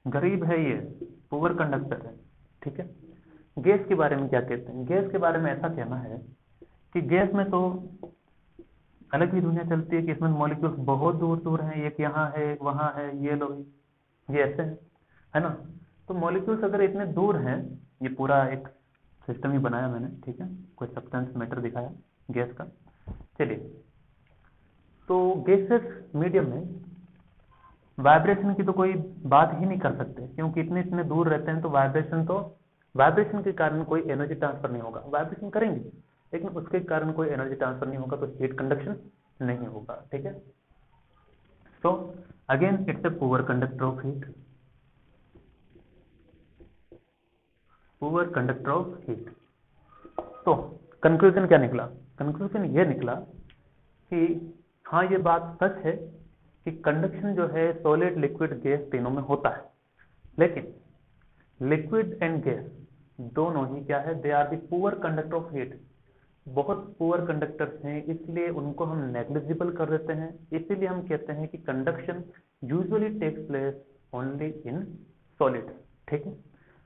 गरीब है ये, पुअर कंडक्टर है। ठीक है, गैस के बारे में क्या कहते हैं, गैस के बारे में ऐसा कहना है कि गैस में तो अलग ही दुनिया चलती है कि इसमें मॉलिक्यूल्स बहुत दूर दूर हैं, एक यहाँ है एक वहाँ है, ये लो ये ऐसे है ना। तो मॉलिक्यूल्स अगर इतने दूर हैं, ये पूरा एक सिस्टम ही बनाया मैंने, ठीक है, कोई सब्सटेंस मैटर दिखाया गैस का। चलिए, तो गैसेस मीडियम में वाइब्रेशन की तो कोई बात ही नहीं कर सकते, क्योंकि इतने इतने दूर रहते हैं, तो वाइब्रेशन के कारण कोई एनर्जी ट्रांसफर नहीं होगा। वाइब्रेशन करेंगे लेकिन उसके कारण कोई एनर्जी ट्रांसफर नहीं होगा, तो हीट कंडक्शन नहीं होगा। ठीक है, so again it's a poor conductor of heat, poor conductor of heat. तो कंक्लूजन क्या निकला, कंक्लूजन ये निकला कि हाँ ये बात सच है कि कंडक्शन जो है सॉलिड लिक्विड गैस तीनों में होता है, लेकिन लिक्विड एंड गैस दोनों ही क्या है, they are the poor conductor of heat, बहुत पुअर कंडक्टर्स हैं, इसलिए उनको हम नेग्लिजिबल कर देते हैं। इसीलिए हम कहते हैं कि conduction usually takes place only in solid. ठीक है,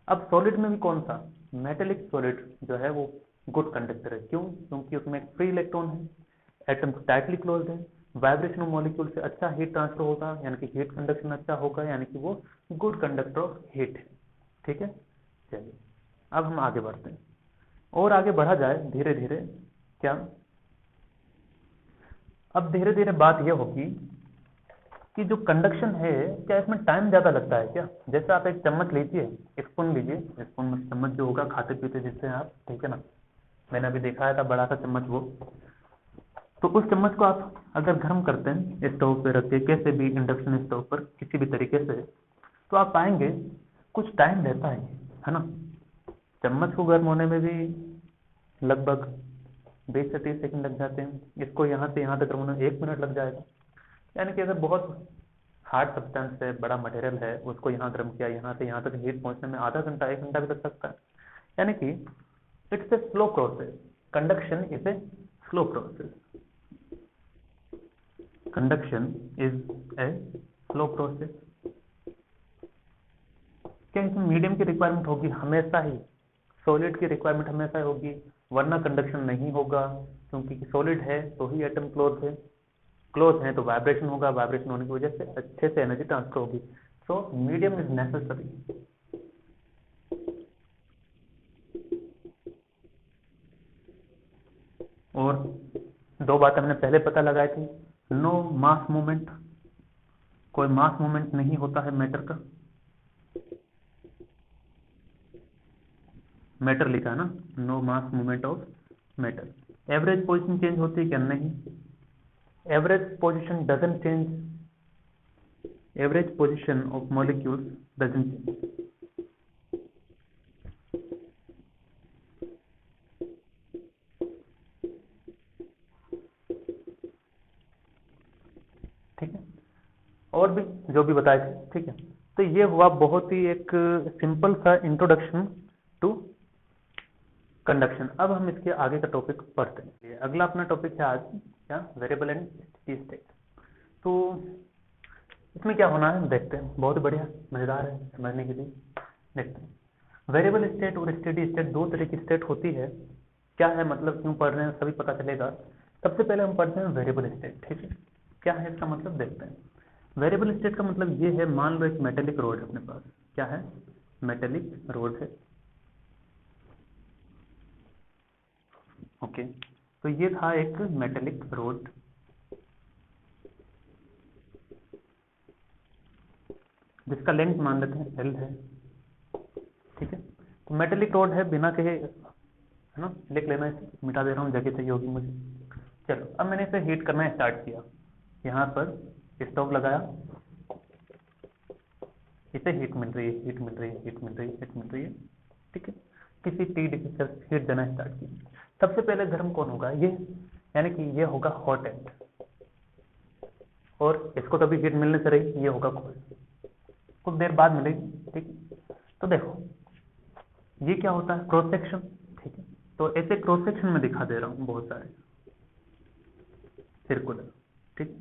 अब सॉलिड में भी कौन सा, मेटेलिक सॉलिड जो है वो गुड कंडक्टर है। क्यों, क्योंकि उसमें फ्री इलेक्ट्रॉन है, एटम्स टाइटली क्लोज्ड है, वाइब्रेशन ऑफ मॉलिक्यूल से अच्छा हीट ट्रांसफर होगा, यानी कि हीट कंडक्शन अच्छा होगा, यानी कि वो गुड कंडक्टर ऑफ हीट है। ठीक है, चलिए अब हम आगे बढ़ते हैं और आगे बढ़ा जाए धीरे धीरे। क्या, अब धीरे धीरे बात यह होगी कि जो कंडक्शन है क्या इसमें टाइम ज्यादा लगता है क्या। जैसे आप एक चम्मच लीजिए, स्पून लीजिए, स्पून चम्मच जो होगा खाते पीते जिससे आप, ठीक है ना, मैंने अभी दिखाया था बड़ा सा चम्मच वो, तो उस चम्मच को आप अगर गर्म करते हैं स्टोव पे रख के, कैसे भी इंडक्शन स्टोव पर किसी भी तरीके से, तो आप पाएंगे कुछ टाइम रहता है ना। चम्मच को गर्म होने में भी लगभग 20 से 30 सेकंड लग जाते हैं, इसको यहाँ से यहाँ तक गर्म होने में 1 मिनट लग जाएगा। यानी कि अगर बहुत हार्ड सब्सटेंस है, बड़ा मटेरियल है, उसको यहाँ गर्म किया, यहाँ से यहाँ तक हीट पहुँचने में आधा घंटा 1 घंटा भी लग सकता है। यानी कि it's a slow process, conduction is a slow process, conduction is a slow process. क्या इसमें मीडियम की रिक्वायरमेंट होगी हमेशा ही, सॉलिड की रिक्वायरमेंट हमेशा होगी, वरना कंडक्शन नहीं होगा, क्योंकि सॉलिड है तो ही एटम क्लोज है, क्लोज है तो वाइब्रेशन होगा, वाइब्रेशन होने की वजह से अच्छे से एनर्जी ट्रांसफर होगी। So medium is necessary. और दो बात हमने पहले पता लगाई थी, नो मास मूवमेंट, कोई मास मूवमेंट नहीं होता है मैटर का, मैटर लिखा है ना, no mass movement of matter. Average position change होती है क्या, नहीं, average position doesn't change, average position of molecules doesn't change. ठीक है, और भी जो भी बताए थे। ठीक है, तो ये हुआ बहुत ही एक सिंपल सा इंट्रोडक्शन टू कंडक्शन। अब हम इसके आगे का टॉपिक पढ़ते हैं। अगला अपना टॉपिक है आज क्या, वेरिएबल एंड स्टेडी स्टेट। तो इसमें क्या होना है देखते हैं, बहुत बढ़िया मजेदार है समझने के लिए, देखते हैं। वेरिएबल स्टेट और स्टेडी स्टेट दो तरह की स्टेट होती है, क्या है मतलब, क्यों पढ़ रहे हैं सभी पता चलेगा। सबसे पहले हम पढ़ते हैं वेरिएबल स्टेट। ठीक है, क्या है इसका मतलब देखते हैं। वेरिएबल स्टेट का मतलब ये है, मान लो एक मेटेलिक रोड है अपने पास, क्या है, मेटेलिक रोड है, ओके। तो ये था एक मेटेलिक रोड, जिसका लेंथ मान लेते हैं L है, ठीक है। तो मेटेलिक रोड है, बिना कहे, है ना, लिख लेना, इसे मिटा दे रहा हूँ, जगह चाहिए होगी मुझे। चलो, अब मैंने इसे हीट करना स्टार्ट किया, यहाँ पर स्टोव लगाया, इसे हीट मिल रही है, हीट मिल रही है, हीट मिल रही है, हीट मिल रही है, ठीक है। किसी T डिग्री सेल्सियस हीट देना स्टार्ट किया। सबसे पहले गर्म कौन होगा? ये, यानी कि ये होगा हॉट एंड, और इसको तभी हीट मिलने से रही, ये होगा कोल्ड, कुछ देर बाद मिलेगी, ठीक। तो देखो ये क्या होता है, क्रॉस सेक्शन, ठीक है। तो ऐसे क्रॉस सेक्शन में दिखा दे रहा हूं बहुत सारे सर्कुलर, ठीक।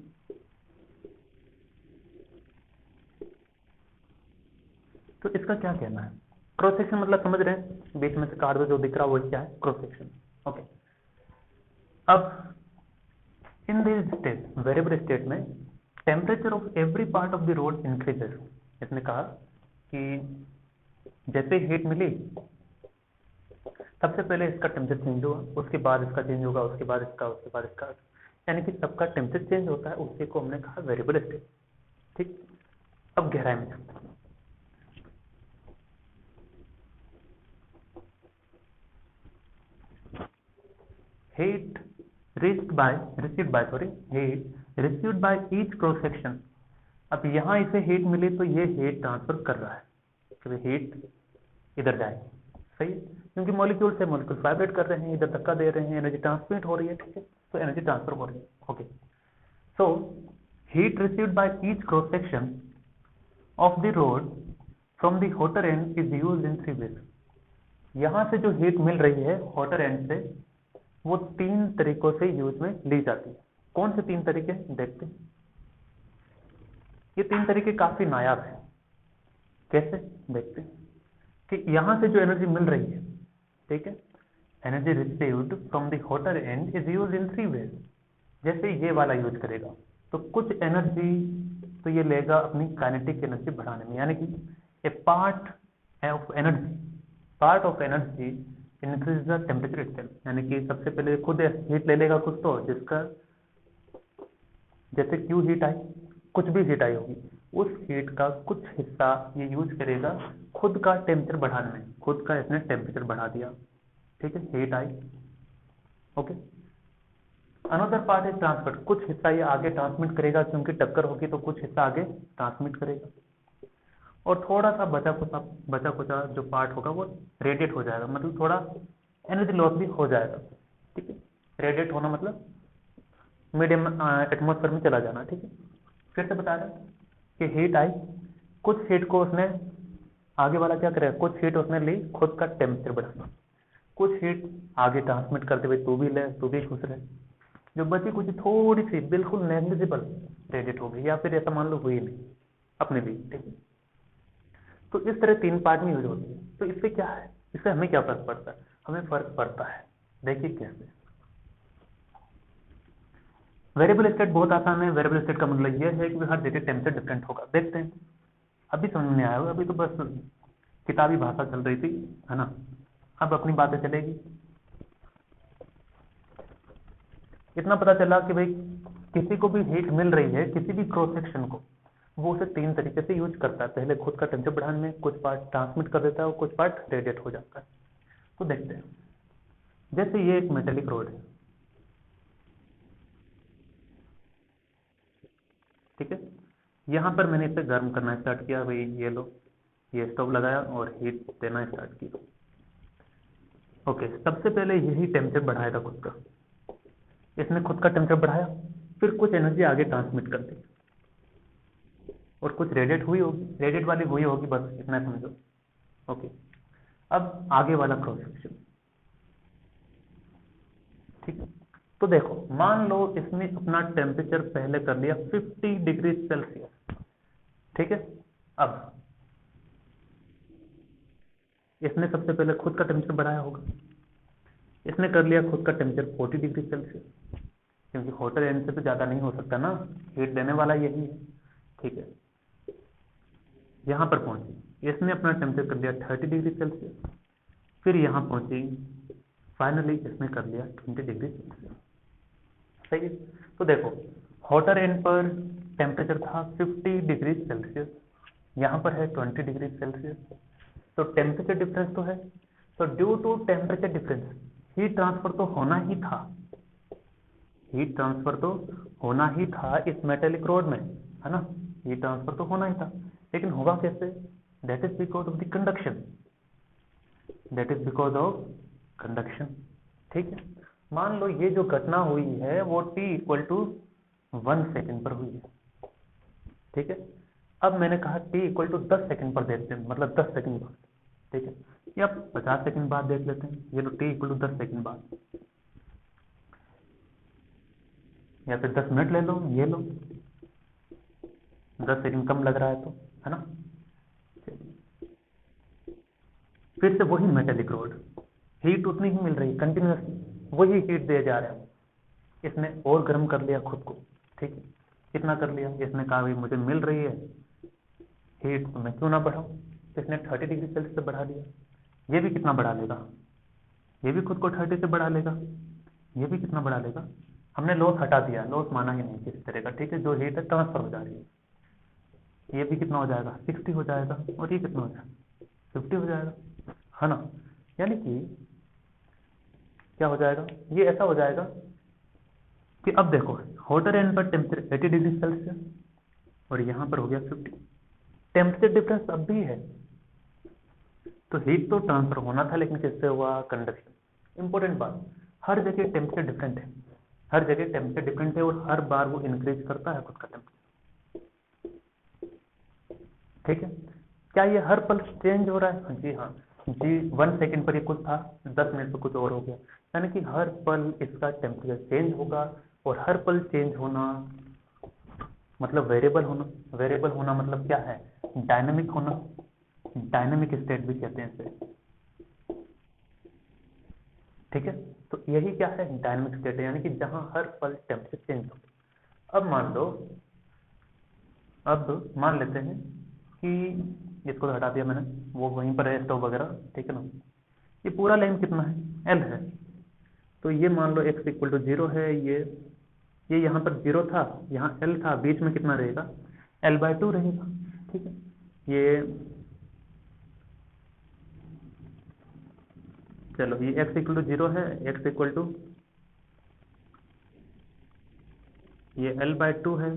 तो इसका क्या कहना है? क्रॉस सेक्शन मतलब समझ रहे हैं, बीच में से काट दो, जो दिख रहा है वो क्या है, क्रॉस सेक्शन, ओके। अब in this state, variable state में, temperature of every part of the rod increases. इसने कहा कि जैसे हीट मिली, सबसे पहले इसका टेम्परेचर चेंज हुआ, उसके बाद इसका चेंज होगा, उसके बाद इसका, उसके बाद इसका, यानी कि सबका टेम्परेचर चेंज होता है, उसी को हमने कहा वेरिएबल स्टेट, ठीक। अब गहराई में चलते हैं। Heat received by each cross section. अब यहां इसे हीट मिली तो ये हीट ट्रांसफर कर रहा है, कि हीट इधर जाएगी, सही है, क्योंकि मॉलिक्यूल से मॉलिक्यूल वाइब्रेट कर रहे हैं, इधर धक्का दे रहे हैं, एनर्जी ट्रांसमिट हो रही है, ठीक है। तो एनर्जी ट्रांसफर हो रही है, okay. So heat received by each cross section of the rod from the hotter end is used in 3 ways. यहां से जो हीट मिल रही है हॉटर एंड से, वो 3 तरीकों से यूज में ली जाती है। कौन से 3 तरीके देखते हैं? ये 3 तरीके काफी नायाब है। कैसे देखते हैं कि यहां से जो एनर्जी मिल रही है, ठीक है, energy received from the hotter end is used in 3 ways. जैसे ये वाला यूज करेगा तो कुछ एनर्जी तो ये लेगा अपनी काइनेटिक एनर्जी बढ़ाने में, यानी कि a part of energy increase the temperature itself, यानी कि सबसे पहले खुद हीट ले लेगा कुछ, तो जिसका जैसे क्यू हीट आई, कुछ भी हीट आई होगी, उस हीट का कुछ हिस्सा ये यूज करेगा खुद का टेम्परेचर बढ़ाने में, खुद का इसने टेम्परेचर बढ़ा दिया, ठीक है, heat I, okay. Another part is transfer, कुछ हिस्सा ये आगे ट्रांसमिट करेगा, क्योंकि टक्कर होगी तो कुछ हिस्सा आगे ट्रांसमिट करेगा, और थोड़ा सा बचा कुचा जो पार्ट होगा वो रेडिएट हो जाएगा, मतलब थोड़ा एनर्जी लॉस भी हो जाएगा, ठीक है। रेडिएट होना मतलब मीडियम एटमॉस्फेयर में चला जाना, ठीक है। फिर से बता रहे हैं कि हीट आई, कुछ हीट को उसने, आगे वाला क्या करेगा, कुछ हीट उसने ली खुद का टेम्परेचर बढ़ाना, कुछ हीट आगे ट्रांसमिट करते हुए तू भी ले, तू भी खुश रहे, जो बची कुछ थोड़ी सी बिल्कुल नेग्लिजिबल रेडिएट हो गई, या फिर ऐसा मान लो हुई नहीं अपने लिए, ठीक है। तो इस तरह 3 पार्ट में यूज होती है। तो इससे क्या है, इससे हमें क्या फर्क पड़ता है? हमें फर्क पड़ता है, देखिए कैसे। वेरिएबल स्टेट बहुत आसान है। वेरिएबल स्टेट का मतलब यह है कि हर जगह टेम्परेचर डिफरेंट होगा। देखते हैं, अभी समझ में आया होगा, अभी तो बस किताबी भाषा चल रही थी, है ना, अब अपनी बातें चलेगी। इतना पता चला कि भाई किसी को भी हीट मिल रही है, किसी भी क्रॉस सेक्शन को, वो उसे 3 तरीके से यूज करता है। पहले खुद का टेम्परेचर बढ़ाने में, कुछ पार्ट ट्रांसमिट कर देता है और कुछ पार्ट रेडिएट हो जाता है। तो देखते हैं, जैसे ये एक मेटेलिक रोड है, ठीक है, यहां पर मैंने इसे गर्म करना स्टार्ट किया, भाई ये लो, ये स्टोव लगाया और हीट देना स्टार्ट किया, ओके। सबसे पहले यही टेम्परेचर बढ़ाएगा खुद का, इसने खुद का टेम्परेचर बढ़ाया, फिर कुछ एनर्जी आगे ट्रांसमिट कर दी, और कुछ रेडिएट हुई होगी, रेडिएट वाली हुई होगी, बस इतना समझो, ओके। अब आगे वाला क्रॉस सेक्शन, ठीक है। तो देखो, मान लो इसने अपना टेम्परेचर पहले कर लिया 50 डिग्री सेल्सियस, ठीक है। अब इसने सबसे पहले खुद का टेम्परेचर बढ़ाया होगा, इसने कर लिया खुद का टेम्परेचर 40 डिग्री सेल्सियस, क्योंकि हॉटर एंड से तो ज्यादा नहीं हो सकता ना, हीट देने वाला यही है, ठीक है। यहां पर पहुंची, इसने अपना टेम्परेचर कर लिया 30 डिग्री सेल्सियस, फिर यहां पहुंची फाइनली इसने कर लिया 20 डिग्री सेल्सियस। सही है। तो देखो हॉटर एंड पर टेम्परेचर था 50 डिग्री सेल्सियस, यहाँ पर है 20 डिग्री सेल्सियस। तो टेम्परेचर डिफरेंस तो है, तो due to temperature difference heat transfer तो होना ही था, हीट ट्रांसफर तो होना ही था इस मेटेलिक रोड में, है ना। हीट ट्रांसफर तो होना ही था, लेकिन होगा कैसे? That is because of the conduction, that is because of conduction. ठीक है। मान लो ये जो घटना हुई है वो t इक्वल टू 1 सेकेंड पर हुई है। ठीक है। अब मैंने कहा t इक्वल टू 10 सेकेंड पर देखते हैं, मतलब 10 सेकेंड बाद। ठीक है, या 50 सेकेंड बाद देख लेते हैं, ये लो t इक्वल टू 10 सेकेंड बाद, या फिर 10 मिनट ले लो, ये लो 10 सेकेंड कम लग रहा है तो, है ना। फिर से वही मेटेलिक रोड, हीट उतनी ही मिल रही है कंटिन्यूस, वही हीट दे जा रहे हैं। इसने और गर्म कर लिया खुद को। ठीक है, कितना कर लिया? इसने कहा भाई मुझे मिल रही है हीट तो मैं क्यों ना बढ़ाऊं, तो इसने 30 डिग्री सेल्सियस से बढ़ा लिया। ये भी कितना बढ़ा लेगा? ये भी खुद को 30 से बढ़ा लेगा। ये भी कितना बढ़ा लेगा? हमने लॉस हटा दिया, लॉस माना ही नहीं किसी तरह का। ठीक है, जो हीट है ट्रांसफर हो जा रही है। ये भी कितना हो जाएगा? 60 हो जाएगा, और ये कितना हो जाएगा? 50 हो जाएगा, है ना। यानी कि क्या हो जाएगा? ये ऐसा हो जाएगा कि अब देखो हॉटर एंड पर टेम्परेचर 80 डिग्री सेल्सियस और यहां पर हो गया 50। टेम्परेचर डिफरेंस अब भी है, तो हीट तो ट्रांसफर होना था, लेकिन किससे हुआ? कंडक्शन। इंपॉर्टेंट बात, हर जगह टेम्परेचर डिफरेंट है, हर जगह टेम्परेचर डिफरेंट है, और हर बार वो इंक्रीज करता है खुद का टेम्परेचर। ठीक है, क्या ये हर पल चेंज हो रहा है? जी हाँ जी, 1 सेकेंड पर ये कुछ था, 10 मिनट पर कुछ और हो गया। यानी कि हर पल इसका टेम्परेचर चेंज होगा, और हर पल चेंज होना मतलब वेरिएबल होना। वेरिएबल होना मतलब क्या है? डायनामिक होना, डायनामिक स्टेट भी कहते हैं इसे। ठीक है, तो यही क्या है? डायनामिक स्टेट है, यानी कि जहां हर पल टेम्परेचर चेंज हो। अब मान लो, अब मान लेते हैं कि इसको तो हटा दिया मैंने, वो वहीं पर है स्टोव वगैरह। ठीक है ना, ये पूरा लाइन कितना है? L है। तो ये मान लो x इक्वल टू 0 है, ये यहाँ पर 0 था, यहाँ L था, बीच में कितना रहेगा? L/2 रहेगा। ठीक है, ये चलो ये x इक्वल टू 0 है, x इक्वल टू ये L/2 है,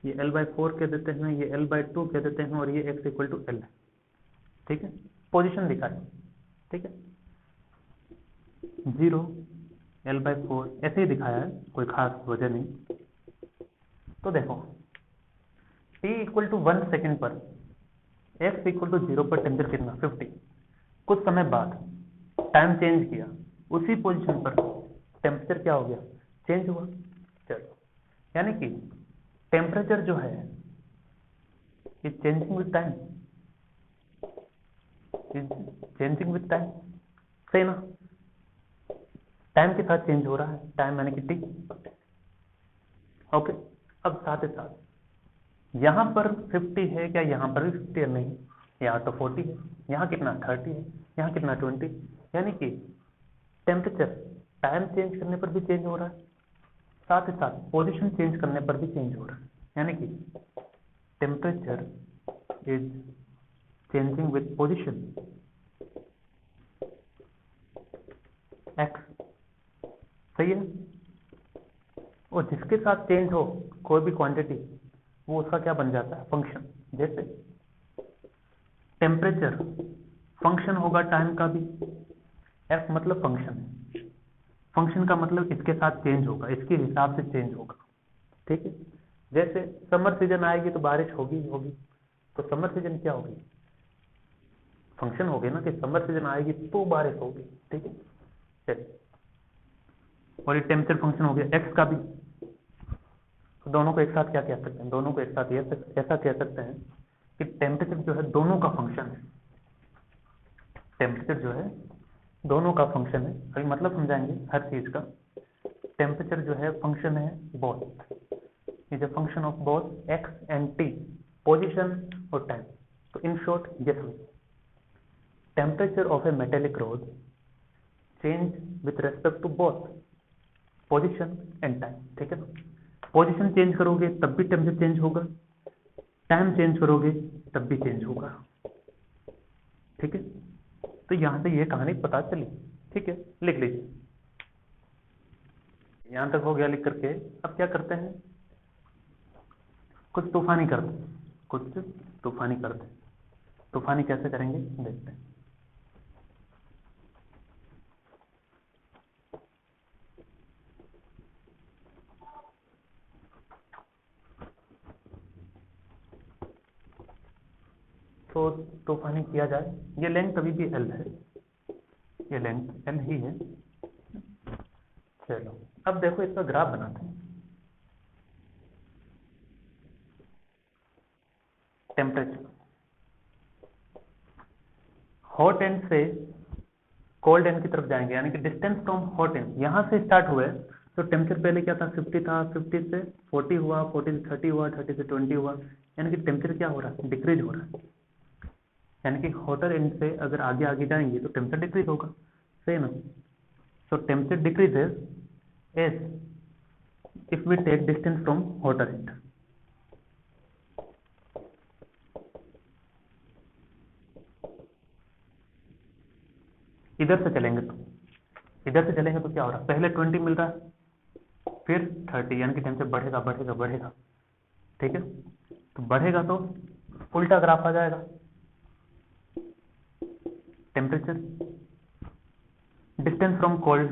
ये L/4 कह देते हैं, ये L/2 कह देते हैं, और ये x इक्वल टू L है। ठीक है, पोजीशन दिखा है। ठीक है, 0 L/4 ऐसे ही दिखाया है, कोई खास वजह नहीं। तो देखो t इक्वल टू 1 सेकेंड पर x इक्वल टू 0 पर टेम्परेचर कितना? 50। कुछ समय बाद टाइम चेंज किया, उसी पोजीशन पर टेम्परेचर क्या हो गया? चेंज हुआ। चलो, यानी कि टेम्परेचर जो है is changing with time, is changing with time. सही ना, टाइम के साथ चेंज हो रहा है, टाइम यानी कि टी। ओके, अब साथ ही साथ यहां पर 50 है क्या? यहां पर भी 50 है? नहीं, यहाँ तो 40 है, यहाँ कितना? 30 है, यहाँ कितना? 20। यानी कि टेम्परेचर टाइम चेंज करने पर भी चेंज हो रहा है, साथ ही साथ पोजीशन चेंज करने पर भी चेंज हो रहा है। यानी कि temperature is changing with position x। सही है, और जिसके साथ चेंज हो कोई भी क्वांटिटी, वो उसका क्या बन जाता है? फंक्शन। जैसे टेम्परेचर फंक्शन होगा टाइम का भी, f मतलब फंक्शन है, फंक्शन का मतलब इसके साथ चेंज होगा, इसके हिसाब से चेंज होगा। ठीक है, जैसे समर सीजन आएगी तो बारिश होगी ही होगी, तो समर सीजन क्या होगी? फंक्शन हो गया ना, कि समर सीजन आएगी तो बारिश होगी। ठीक है, चलिए, और ये टेम्परेचर फंक्शन हो गया x का भी। तो दोनों को एक साथ क्या कह सकते हैं? दोनों को एक साथ ऐसा कह सकते हैं कि टेम्परेचर जो है दोनों का फंक्शन है। टेम्परेचर जो है दोनों का फंक्शन है। अभी मतलब समझाएंगे हर चीज का। टेम्परेचर जो है फंक्शन है both, is a function of both x and t, position और टाइम। तो इन शॉर्ट ये समझो, temperature of a metallic rod change with respect to both position and time, ठीक है ना। पोजीशन चेंज करोगे तब भी टेम्परेचर चेंज होगा, टाइम चेंज करोगे तब भी चेंज होगा, ठीक है। तो यहां से ये कहानी पता चली, ठीक है, लिख लीजिए। यहां तक हो गया लिख करके। अब क्या करते हैं, कुछ तूफानी करते हैं, कुछ तूफानी करते हैं। तूफानी कैसे करेंगे देखते हैं। तो तूफानी किया जाए, ये लेंथ अभी भी एल है, ये लेंथ एल ही है। चलो अब देखो इसका ग्राफ बनाते हैं। टेम्परेचर हॉट एंड से कोल्ड एंड की तरफ जाएंगे, यानी कि डिस्टेंस फ्रॉम हॉट एंड यहां से स्टार्ट हुए तो टेम्परेचर पहले क्या था 50 था, 50 से 40 हुआ, 40 से 30 हुआ, 30 से 20 हुआ, यानी कि टेम्परेचर क्या हो रहा है, डिक्रीज हो रहा है। यानी कि हॉटर एंड से अगर आगे आगे जाएंगे तो टेम्परेचर डिक्रीज होगा, सही ना। So temperature decreases as if we take distance from hotter end. इधर से चलेंगे तो क्या हो रहा है, पहले 20 मिल रहा है, फिर 30, यानी कि टेम्परेचर बढ़ेगा बढ़ेगा बढ़ेगा, ठीक है। तो बढ़ेगा तो उल्टा ग्राफ आ जाएगा, temperature distance from cold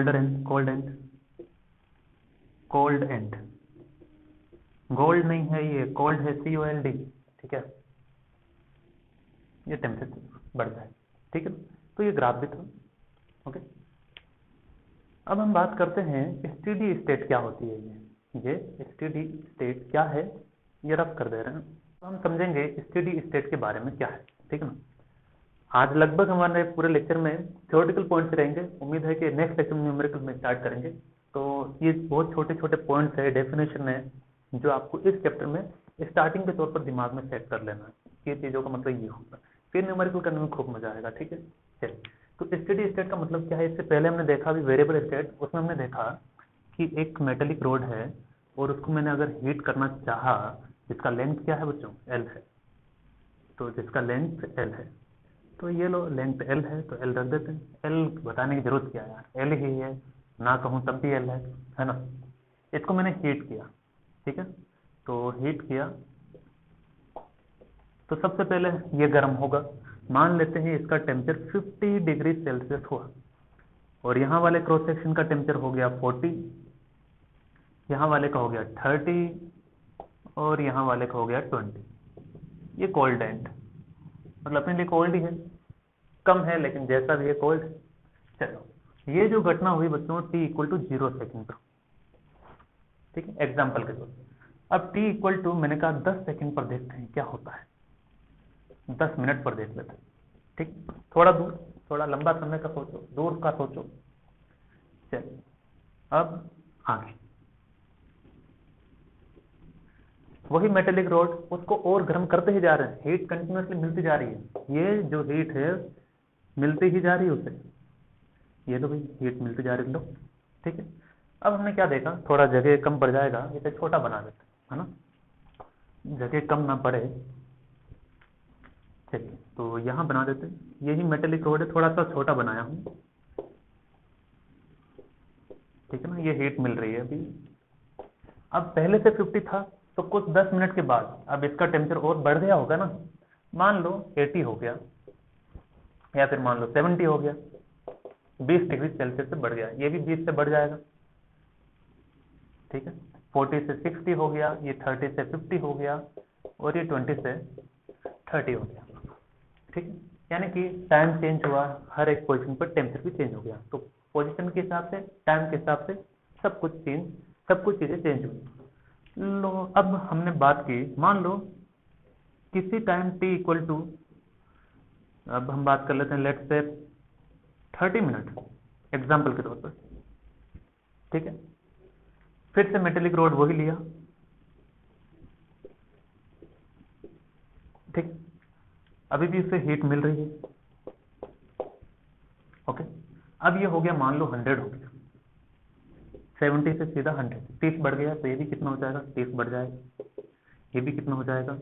and gold नहीं है, ये कोल्ड है, COLD, ठीक है। ये टेम्परेचर बढ़ता है, ठीक है। तो ये ग्राफ भी था, ओके। अब हम बात करते हैं स्टेडी स्टेट क्या होती है। ये स्टेडी स्टेट क्या है, ये रफ कर दे रहे हैं। तो हम समझेंगे स्टेडी स्टेट के बारे में क्या है, ठीक है ना। आज लगभग हमारे पूरे लेक्चर में थ्योरेटिकल पॉइंट्स रहेंगे, उम्मीद है कि नेक्स्ट लेक्चर में न्यूमेरिकल में स्टार्ट करेंगे। तो ये बहुत छोटे छोटे पॉइंट्स है, डेफिनेशन है, जो आपको इस चैप्टर में स्टार्टिंग के तौर पर दिमाग में सेट कर लेना है। ये चीज़ों का मतलब ये होगा, फिर न्यूमेरिकल करने में खूब मजा आएगा, ठीक है। चलिए, तो स्टेडी स्टेट का मतलब क्या है। इससे पहले हमने देखा अभी वेरिएबल स्टेट, उसमें हमने देखा कि एक मेटेलिक रोड है और उसको मैंने अगर हीट करना चाहा, जिसका लेंथ क्या है बच्चों, एल है। तो जिसका लेंथ एल है, तो ये लो लेंथ एल है तो एल रख देते हैं। एल बताने की जरूरत क्या है यार, एल ही है, ना कहूँ तब भी एल है ना। इसको मैंने हीट किया, ठीक है। तो हीट किया तो सबसे पहले ये गर्म होगा। मान लेते हैं इसका टेम्परेचर 50 डिग्री सेल्सियस हुआ, और यहाँ वाले क्रॉस सेक्शन का टेम्परेचर हो गया 40, यहाँ वाले का हो गया 30, और यहाँ वाले का हो गया 20। ये कोल्ड एंड, मतलब अपने लिए कोल्ड ही है, कम है लेकिन जैसा भी है कोल्ड। चलो ये जो घटना हुई बच्चों t=0 सेकेंड पर, ठीक है, एग्जाम्पल के तौर पर। अब t= मैंने कहा 10 सेकेंड पर देखते हैं क्या होता है, 10 मिनट पर देख लेते हैं, ठीक। थोड़ा दूर, थोड़ा लंबा समय का सोचो, दूर का सोचो। चलिए अब आगे वही मेटेलिक रोड, उसको और गर्म करते ही जा रहे हैं, हीट कंटिन्यूसली मिलती जा रही है। ये जो हीट है मिलती ही जा रही है उसे, ये तो भाई हीट मिलती जा रही है, लो, ठीक है। अब हमने क्या देखा, थोड़ा जगह कम पड़ जाएगा, इसे छोटा बना देते है ना, जगह कम ना पड़े। चलिए तो यहाँ बना देते, यही मेटेलिक रोड है, थोड़ा सा छोटा बनाया हूँ, ठीक है ना। ये हीट मिल रही है अभी। अब पहले से 50 था, तो कुछ 10 मिनट के बाद अब इसका टेम्परेचर और बढ़ गया होगा ना, मान लो 80 हो गया, या फिर मान लो 70 हो गया, 20 डिग्री सेल्सियस से बढ़ गया, ये भी 20 से बढ़ जाएगा, ठीक है। 40 से 60 हो गया, ये 30 से 50 हो गया, और ये 20 से 30 हो गया, ठीक है। यानी कि टाइम चेंज हुआ, हर एक पोजीशन पर टेम्परेचर भी चेंज हो गया। तो पोजीशन के हिसाब से, टाइम के हिसाब से सब कुछ चीजें चेंज हुई। लो अब हमने बात की, मान लो किसी टाइम t=, अब हम बात कर लेते हैं लेट्स से 30 मिनट एग्जाम्पल के तौर पर, ठीक है। फिर से मेटेलिक रोड वही लिया, ठीक। अभी भी इसे हीट मिल रही है, ओके, अब ये हो गया, मान लो 100 हो गया, 70 से सीधा 100, 30 बढ़ गया तो ये भी कितना हो जाएगा, 30 बढ़ जाएगा, ये भी कितना हो जाएगा,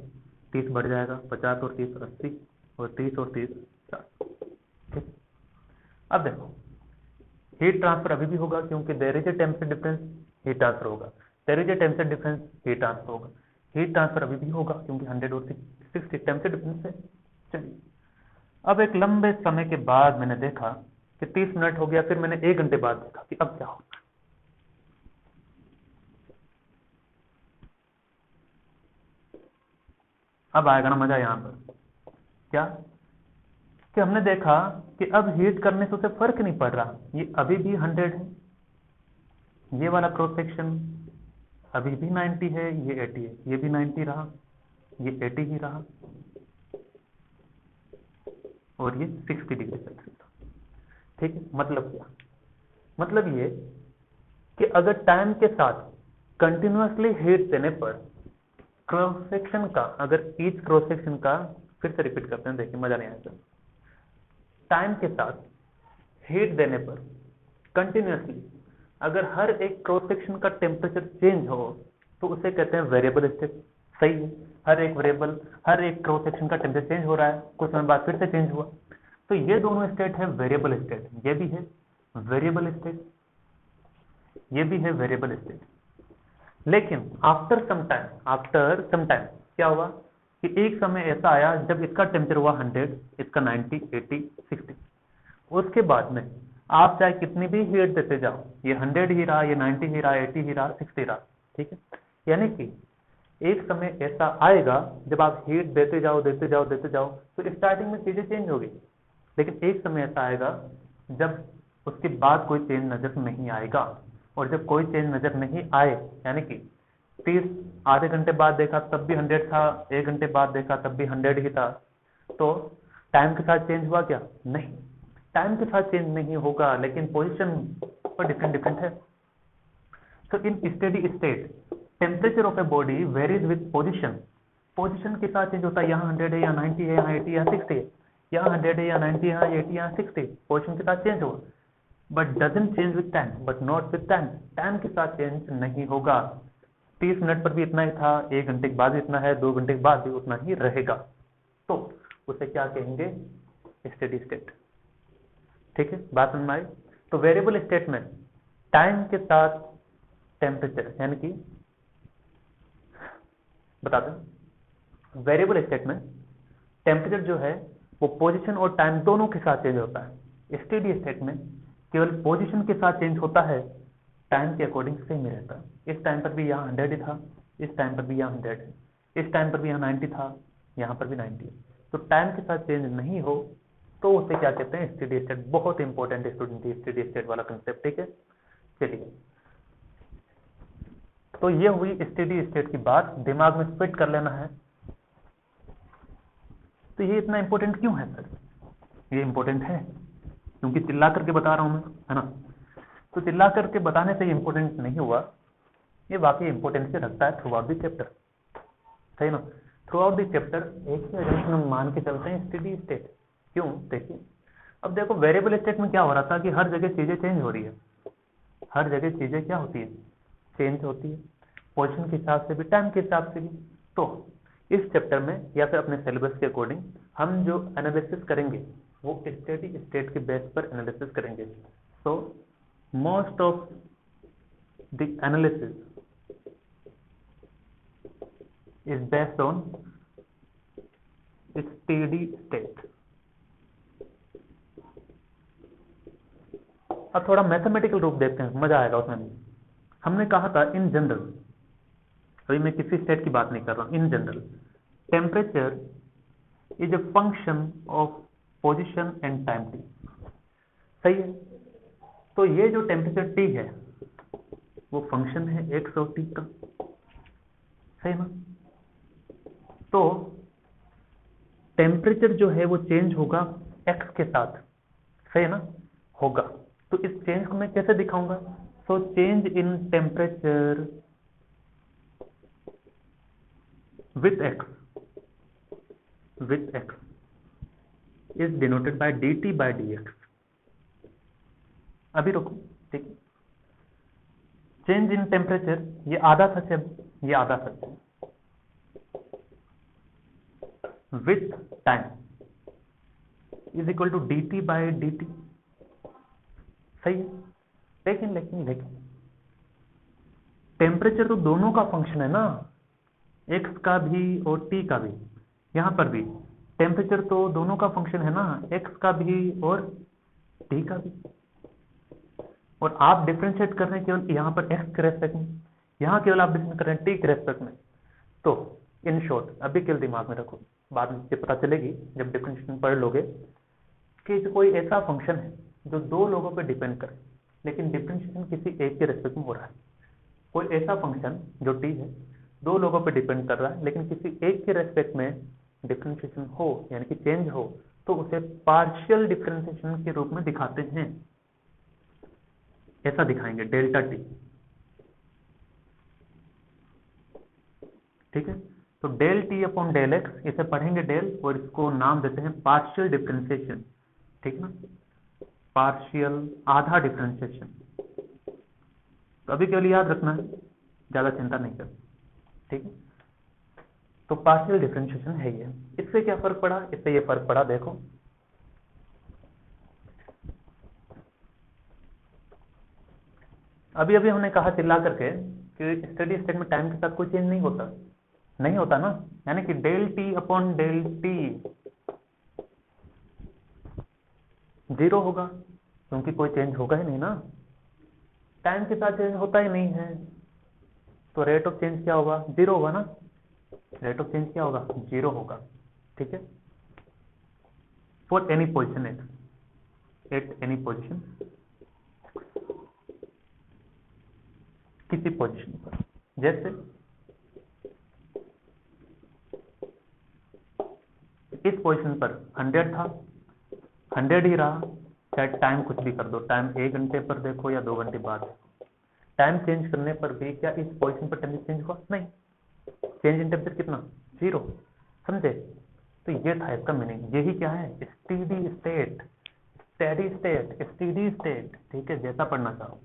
30 बढ़ जाएगा, 50 और 30 80, और 30 और 30 40। ठीक, अब देखो हीट ट्रांसफर अभी भी होगा क्योंकि there is a temperature difference, heat transfer होगा, there is a temperature difference, heat transfer होगा, हीट ट्रांसफर अभी भी होगा क्योंकि 100 और 60 टेम्परेचर डिफरेंस है। चलिए, अब एक लंबे समय के बाद मैंने देखा कि 30 मिनट हो गया, फिर मैंने 1 घंटे बाद देखा कि अब क्या होगा। अब आएगा ना मजा यहाँ पर, क्या कि हमने देखा कि अब हीट करने से उसे फर्क नहीं पड़ रहा, ये अभी भी 100 है, ये वाला क्रॉस सेक्शन अभी भी 90 है, ये 80 है, ये भी 90 रहा, ये 80 ही रहा, और ये 60 डिग्री सेल्सियस था। ठीक है, मतलब क्या, मतलब ये कि अगर टाइम के साथ कंटिन्यूअसली हीट देने पर क्रॉस सेक्शन का, अगर ईच क्रॉस सेक्शन का, फिर से रिपीट करते हैं, देखिए मजा नहीं आएगा, टाइम के साथ हीट देने पर कंटिन्यूअसली अगर हर एक क्रॉस सेक्शन का टेम्परेचर चेंज हो तो उसे कहते हैं वेरिएबल स्टेट। सही है, हर एक क्रॉस सेक्शन का टेम्परेचर चेंज हो रहा है, कुछ समय बाद फिर से चेंज हुआ, तो ये दोनों स्टेट है वेरिएबल स्टेट, ये भी है वेरिएबल स्टेट, ये भी है वेरिएबल स्टेट। लेकिन आफ्टर सम टाइम क्या हुआ कि एक समय ऐसा आया जब इसका टेम्परेचर हुआ 100, इसका 90, 80, 60, उसके बाद में आप चाहे कितनी भी हीट देते जाओ, ये 100 ही रहा, ये 90 ही रहा, 80 ही रहा, 60 रहा। ठीक है, यानी कि एक समय ऐसा आएगा जब आप हीट देते जाओ तो स्टार्टिंग में चीजें चेंज होगी, लेकिन एक समय ऐसा आएगा जब उसके बाद कोई चेंज नजर नहीं आएगा, और जब कोई चेंज नजर नहीं आए, यानी कि 30 आधे घंटे बाद देखा तब भी 100 था, 1 घंटे बाद देखा तब भी 100 ही था, तो टाइम के साथ चेंज हुआ क्या? नहीं, टाइम के साथ चेंज नहीं होगा, लेकिन पोजीशन पर डिफरेंट है। So in steady state, temperature of a body varies with position. Position के साथ चेंज होता है, यहाँ 100 है, यहाँ 90 है, यहाँ 80, यहाँ 60 है, यहाँ 100 है, यहाँ 90, यहाँ 80, यहाँ 60, पोजीशन के साथ चेंज होगा, but doesn't change with time, but not with time, time के साथ चेंज नहीं होगा। 30 मिनट पर भी इतना ही था, 1 घंटे के बाद भी इतना है, 2 घंटे के बाद भी उतना ही रहेगा, तो उसे क्या कहेंगे? Steady state. ठीक है, बात समझ में आई? तो वेरिएबल स्टेट में टाइम के साथ टेम्परेचर, यानी कि बताते हैं, वेरिएबल स्टेट में टेम्परेचर जो है वो पोजीशन और टाइम दोनों के साथ चेंज होता है। स्टेडी स्टेट में केवल पोजीशन के साथ चेंज होता है, टाइम के अकॉर्डिंग सेम ही रहता है। इस टाइम पर भी यहाँ 100 था, इस टाइम पर भी यहाँ 100 है, इस टाइम पर भी यहाँ 90 था, यहाँ पर भी 90 है, तो टाइम के साथ चेंज नहीं हो तो उसे क्या कहते हैं? Steady state. बहुत इंपॉर्टेंट स्टूडेंट है स्टेडी स्टेट वाला कंसेप्ट। ठीक है, चलिए, तो ये हुई स्टेडी स्टेट की बात, दिमाग में फिट कर लेना है। तो ये इतना इंपॉर्टेंट क्यों है सर? ये इंपॉर्टेंट है क्योंकि चिल्ला करके बता रहा हूं मैं, है ना? तो चिल्ला करके बताने से इंपॉर्टेंट नहीं हुआ, ये वाकई इंपॉर्टेंस रखता है थ्रू आउट द चैप्टर। सही ना? थ्रू आउट द चैप्टर एक ही एजम्पशन हम मान के चलते हैं, स्टेडी स्टेट। क्यों? देखिए, अब देखो वेरिएबल स्टेट में क्या हो रहा था कि हर जगह चीजें चेंज हो रही है, हर जगह चीजें क्या होती है? चेंज होती है, पोजीशन के हिसाब से भी, टाइम के हिसाब से भी। तो इस चैप्टर में या फिर अपने सिलेबस के अकॉर्डिंग हम जो एनालिसिस करेंगे वो स्टेडी स्टेट के बेस पर एनालिसिस करेंगे। So most of the analysis is based on steady state. अब थोड़ा मैथमेटिकल रूप देखते हैं, मजा आएगा उसमें। हमने कहा था इन जनरल, अभी मैं किसी स्टेट की बात नहीं कर रहा हूं, in general temperature is a function of position and time T. सही है? तो ये जो टेम्परेचर टी है वो फंक्शन है एक्स और टी का। सही ना? तो टेम्परेचर जो है वो चेंज होगा एक्स के साथ। सही है ना? होगा। तो इस चेंज को मैं कैसे दिखाऊंगा? So change in temperature with x is denoted by dt by dx। अभी रुको, ठीक है। चेंज इन टेम्परेचर, ये आधा सच है, ये आधा सच है, with time is equal to dt by dt, सही है। लेकिन लेकिन लेकिन टेम्परेचर तो दोनों का फंक्शन है ना, x का भी और t का भी। यहां पर भी टेम्परेचर तो दोनों का फंक्शन है ना, x का भी और t का भी। और आप डिफरेंशिएट कर रहे हैं केवल यहाँ पर x के रेस्पेक्ट में, यहाँ केवल आप डिफरेंशिएट कर रहे हैं t के रेस्पेक्ट में। तो इन शॉर्ट अभी केवल दिमाग में रखो, बाद में पता चलेगी जब डिफरेंशिएशन पढ़ लोगे कि कोई ऐसा फंक्शन है जो दो लोगों पर डिपेंड करे, लेकिन डिफरेंशिएशन किसी एक के रेस्पेक्ट में हो रहा है। कोई ऐसा फंक्शन जो t है, दो लोगों पर डिपेंड कर रहा है, लेकिन किसी एक के रेस्पेक्ट में डिफरेंशिएशन हो, यानी कि चेंज हो, तो उसे पार्शियल डिफरेंशिएशन के रूप में दिखाते हैं। ऐसा दिखाएंगे डेल्टा टी, ठीक है। तो del T upon del X, इसे पढ़ेंगे डेल, और इसको नाम देते हैं पार्शियल डिफरेंशिएशन, ठीक है ना, पार्शियल आधा डिफरेंशिएशन। तो अभी केवल याद रखना है, ज्यादा चिंता नहीं कर, ठीक है। तो पार्शियल डिफरेंशिएशन है ये। इससे क्या फर्क पड़ा, इससे ये फर्क पड़ा, देखो अभी अभी हमने कहा चिल्ला करके कि स्टेडी स्टेट में टाइम के साथ कोई चेंज नहीं होता, नहीं होता ना, यानी कि del T upon del T zero होगा, क्योंकि कोई चेंज होगा ही नहीं ना, टाइम के साथ चेंज होता ही नहीं है। तो रेट ऑफ चेंज क्या होगा, जीरो होगा ना, रेट ऑफ चेंज क्या होगा, जीरो होगा, ठीक है। For any position at any position, किसी पोजीशन पर, जैसे इस पोजीशन पर 100 था, 100 ही रहा, चाहे टाइम कुछ भी कर दो, टाइम 1 घंटे पर देखो या 2 घंटे बाद देखो, टाइम चेंज करने पर भी क्या इस पोजीशन पर टेम्परेचर चेंज हुआ, नहीं, चेंज इन टेम्परेचर कितना, जीरो, समझे। तो ये था इसका मीनिंग, यही क्या है, steady state, steady state, steady state, ठीक है, जैसा पढ़ना चाहो।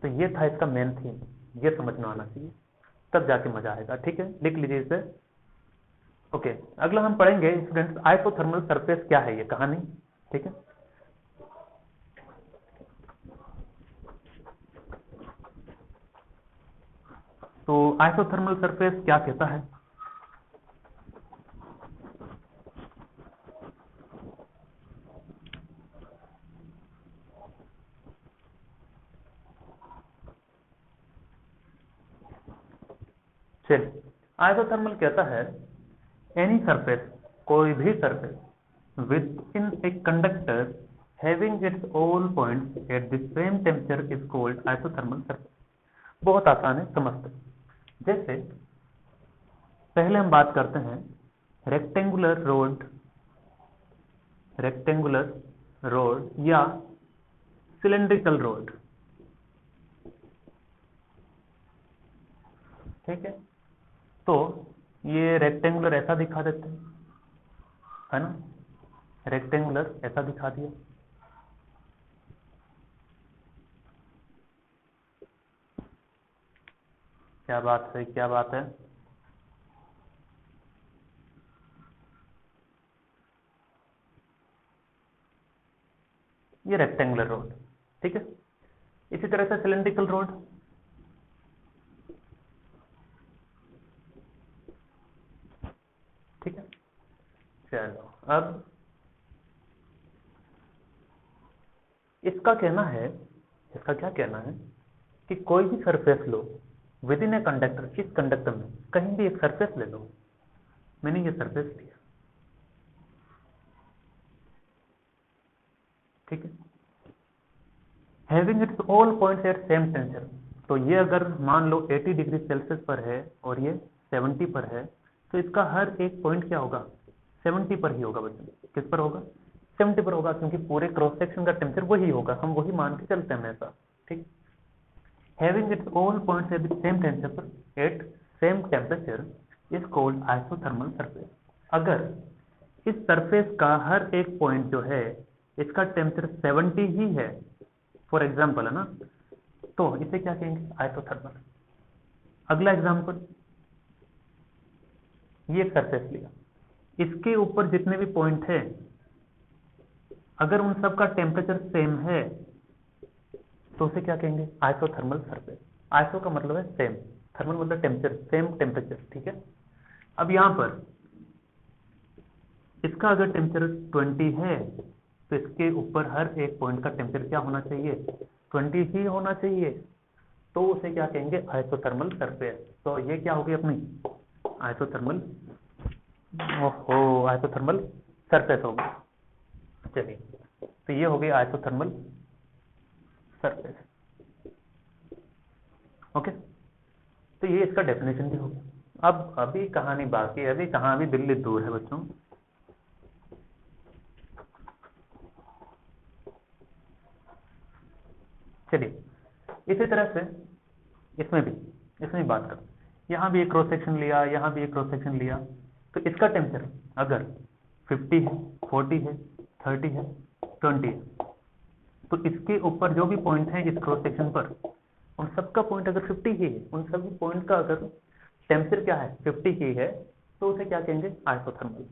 तो ये था इसका मेन थीम, ये समझ में आना चाहिए, तब जाके मजा आएगा, ठीक है। लिख लीजिए इसे, ओके। अगला हम पढ़ेंगे स्टूडेंट्स आइसोथर्मल सरफेस क्या है, ये कहानी, ठीक है। तो आइसोथर्मल सरफेस क्या कहता है, चलिए आइसोथर्मल कहता है एनी सरफेस, कोई भी surface with in a conductor having its all points at the same temperature is called isothermal surface. बहुत आसान है, समझते हैं। जैसे पहले हम बात करते हैं रेक्टेंगुलर रोड या सिलेंड्रिकल रोड, ठीक है। तो ये रेक्टेंगुलर ऐसा दिखा देते हैं, है ना, रेक्टेंगुलर ऐसा दिखा दिया, क्या बात है, क्या बात है, ये रेक्टेंगुलर रोड, ठीक है। इसी तरह से सिलेंड्रिकल रोड, ठीक है। चलो अब इसका कहना है, इसका क्या कहना है कि कोई भी surface low with in a conductor, इस कंडक्टर में कहीं भी एक सरफेस ले लो, मैंने ये सरफेस लिया, ठीक है, having its all points at same tension. तो ये अगर मान लो 80 डिग्री सेल्सियस पर है और ये 70 पर है, तो इसका हर एक पॉइंट क्या होगा, 70 पर ही होगा बच्चों। किस पर होगा, 70 पर होगा, क्योंकि पूरे क्रॉस सेक्शन का टेम्परेचर वही होगा, हम वही मान के चलते हैं हमेशा, ठीक। Having its all points at same temperature at same temperature is called isothermal surface. अगर इस सरफेस का हर एक पॉइंट जो है इसका टेम्परेचर 70 ही है फॉर एग्जाम्पल, है ना, तो इसे क्या कहेंगे, आइसोथर्मल। अगला एग्जाम्पल, ये एक सरफेस लिया, इसके ऊपर जितने भी पॉइंट है अगर उन सब का टेम्परेचर सेम है तो उसे क्या कहेंगे, आइसोथर्मल सरफेस। आइसो का मतलब है सेम, थर्मल मतलब टेम्परेचर, सेम टेम्परेचर, ठीक है। अब यहां पर इसका अगर टेम्परेचर 20 है तो इसके ऊपर हर एक पॉइंट का टेम्परेचर क्या होना चाहिए, 20 ही होना चाहिए, तो उसे क्या कहेंगे, आइसोथर्मल सरफेस। तो ये क्या होगी अपनी आइसोथर्मल, ओहो, आइसोथर्मल सरफेस होगी। चलिए, तो ये हो गई आइसोथर्मल सरफेस। ओके, तो ये इसका डेफिनेशन भी हो गया। अब अभी कहानी बाकी है, अभी कहाँ, अभी दिल्ली दूर है बच्चों। चलिए, इसी तरह से इसमें भी बात कर, यहाँ भी एक क्रॉस सेक्शन लिया, यहाँ भी एक क्रॉस सेक्शन लिया, तो इसका टेम्परेचर अगर 50 है, 40 है, 30 है, 20 है, तो इसके ऊपर जो भी पॉइंट है इस क्रॉस सेक्शन पर, उन सबका पॉइंट अगर 50 ही है, उन सभी पॉइंट का अगर टेम्परेचर क्या है, 50 ही है, तो उसे क्या कहेंगे, आइसोथर्मल।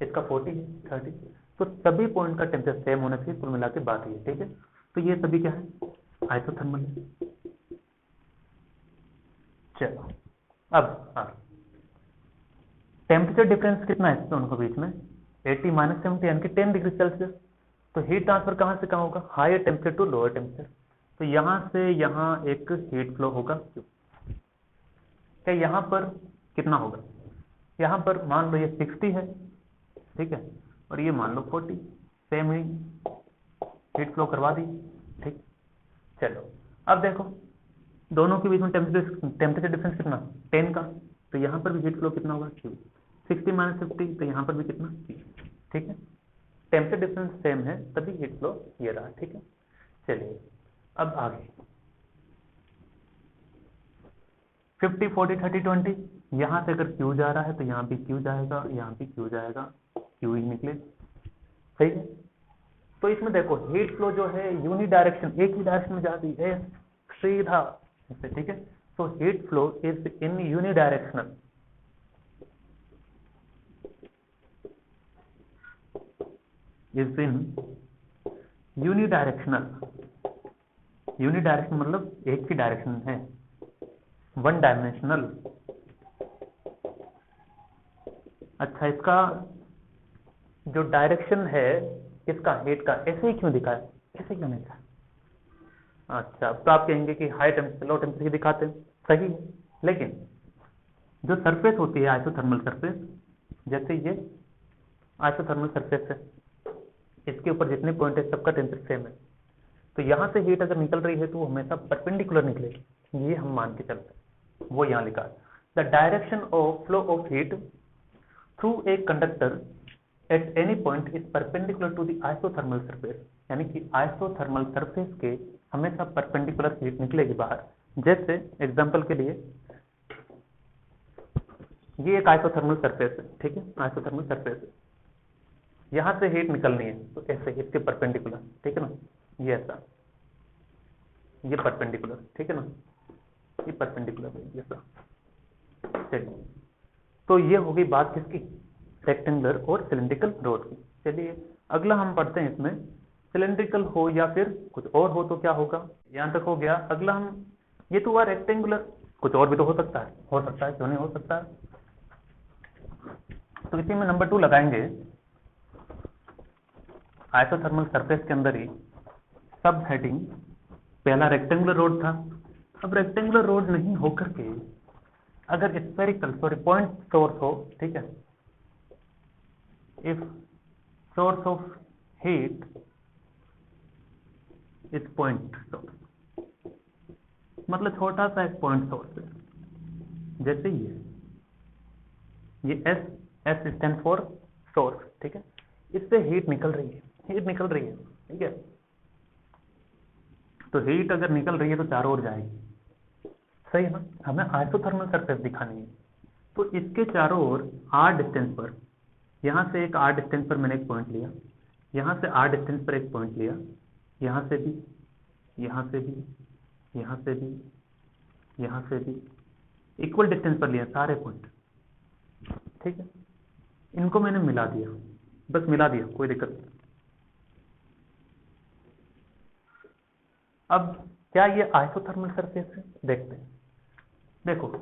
इसका 40 है, 30, तो सभी पॉइंट का टेम्परेचर सेम होना चाहिए, कुल मिला के बात ये, ठीक है। तो ये सभी क्या है, आइसोथर्मल है। चलो, अब हाँ, टेम्परेचर डिफरेंस कितना है दोनों के बीच में, 80 - 70 यानी कि 10 डिग्री सेल्सियस। तो हीट ट्रांसफर कहाँ से कहाँ होगा, higher temperature to lower temperature. तो यहां से यहां एक हीट फ्लो होगा, क्या यहां पर कितना होगा, यहां पर मान लो ये 60 है, ठीक है, और ये मान लो 40, सेम ही हीट फ्लो करवा दी, ठीक। चलो, अब देखो दोनों के बीच में टेम्परेचर डिफरेंस कितना, 10 का, तो यहाँ पर भी हीट फ्लो कितना होगा, Q। 60 - 50, तो यहाँ पर भी कितना, Q, ठीक है। टेम्परेचर डिफरेंस सेम है तभी हीट फ्लो ये रहा, ठीक है। चलिए, अब आगे 50, 40, 30, 20, यहाँ से अगर Q जा रहा है तो यहाँ भी Q जाएगा, यहाँ भी Q जाएगा, Q ही निकले, सही है। तो इसमें देखो हीट फ्लो जो है यूनि डायरेक्शन, एक ही डायरेक्शन में जाती है, सीधा, ठीक है। तो heat flow is in unidirectional, is in unidirectional, unidirection मतलब एक ही डायरेक्शन है, वन डायमेंशनल। अच्छा, इसका जो डायरेक्शन है इसका हीट का ऐसे ही क्यों दिखा है, ऐसे क्यों नहीं दिखा, अच्छा, तो आप कहेंगे कि हाई टेम्परेचर लो टेम्परेचर दिखाते हैं, सही है, लेकिन जो सरफेस होती है आइसोथर्मल सरफेस, जैसे ये आइसोथर्मल सरफेस है, इसके ऊपर जितने पॉइंट है सबका टेम्परेचर सेम है, तो यहां से हीट अगर निकल रही है तो वो हमेशा परपेंडिकुलर निकलेगी, ये हम मान के चलते हैं। वो यहां लिखा है, the direction of flow of heat through a conductor at any point is perpendicular to the isothermal surface, यानी कि आइसोथर्मल सरफेस के हमेशा परपेंडिकुलर हीट निकलेगी बाहर। जैसे एग्जांपल के लिए ये एक आइसोथर्मल सरफेस है, ठीक है, आइसोथर्मल सरफेस है, यहां से हीट निकलनी है तो ऐसे इसके परपेंडिकुलर, ठीक है ना, ये ऐसा, ये परपेंडिकुलर, ठीक है ना, ये परपेंडिकुलर है ऐसा। चलिए, तो ये होगी बात किसकी, रेक्टेंगुलर और सिलेंड्रिकल रोड की। चलिए, अगला हम पढ़ते हैं, इसमें सिलेंड्रिकल हो या फिर कुछ और हो तो क्या होगा, यहां तक हो गया। अगला हम, ये तो हुआ रेक्टेंगुलर, कुछ और भी तो हो सकता है, क्यों नहीं हो सकता है। तो इसी में नंबर 2 लगाएंगे, आइसोथर्मल सरफेस के अंदर ही सब हेडिंग, पहला रेक्टेंगुलर रोड था, अब रेक्टेंगुलर रोड नहीं होकर के अगर स्फेरिकल, पॉइंट सोर्स हो, ठीक है, if source of heat is point source, मतलब छोटा सा एक पॉइंट सोर्स है, जैसे ये एस स्टैंड फॉर सोर्स, ठीक है, इससे हीट निकल रही है, ठीक है। तो हीट अगर निकल रही है तो चारों ओर जाएगी, सही है ना, हमें आइसोथर्मल सरफेस दिखानी है, तो इसके चारों ओर r डिस्टेंस पर, यहां से एक r डिस्टेंस पर मैंने एक पॉइंट लिया, यहाँ से r डिस्टेंस पर एक पॉइंट लिया, यहाँ से भी, यहाँ से भी, यहाँ से भी, यहाँ से भी इक्वल डिस्टेंस पर लिया सारे पॉइंट, ठीक है। इनको मैंने मिला दिया, बस मिला दिया, कोई दिक्कत नहीं। अब क्या ये आइसोथर्मल सरफेस है? देखते हैं। देखो,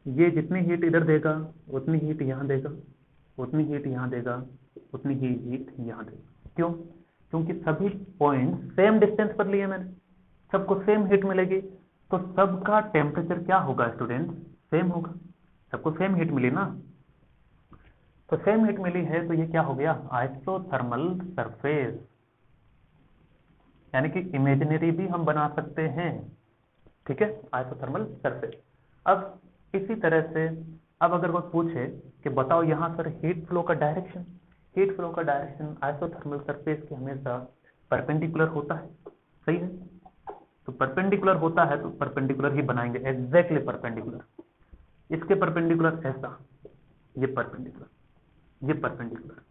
ये जितनी हीट इधर देगा उतनी हीट यहाँ देगा, उतनी हीट यहाँ देगा, उतनी ही हीट यहाँ देगा। क्यों? क्योंकि सभी पॉइंट सेम डिस्टेंस पर लिए मैंने, सबको सेम हीट मिलेगी, तो सबका टेम्परेचर क्या होगा स्टूडेंट? सेम होगा। सबको सेम हीट मिली ना, तो सेम हीट मिली है, तो ये क्या हो गया? Isothermal surface. यानी कि इमेजिनरी भी हम बना सकते हैं, ठीक है, आइसोथर्मल सरफेस। अब इसी तरह से अब अगर कोई पूछे कि बताओ यहाँ पर हीट फ्लो का डायरेक्शन, हीट फ्लो का डायरेक्शन आइसोथर्मल सरफेस के हमेशा परपेंडिकुलर होता है, सही है। तो परपेंडिकुलर होता है तो परपेंडिकुलर ही बनाएंगे, एग्जैक्टली परपेंडिकुलर। इसके परपेंडिकुलर ऐसा, ये परपेंडिकुलर, ये परपेंडिकुलर,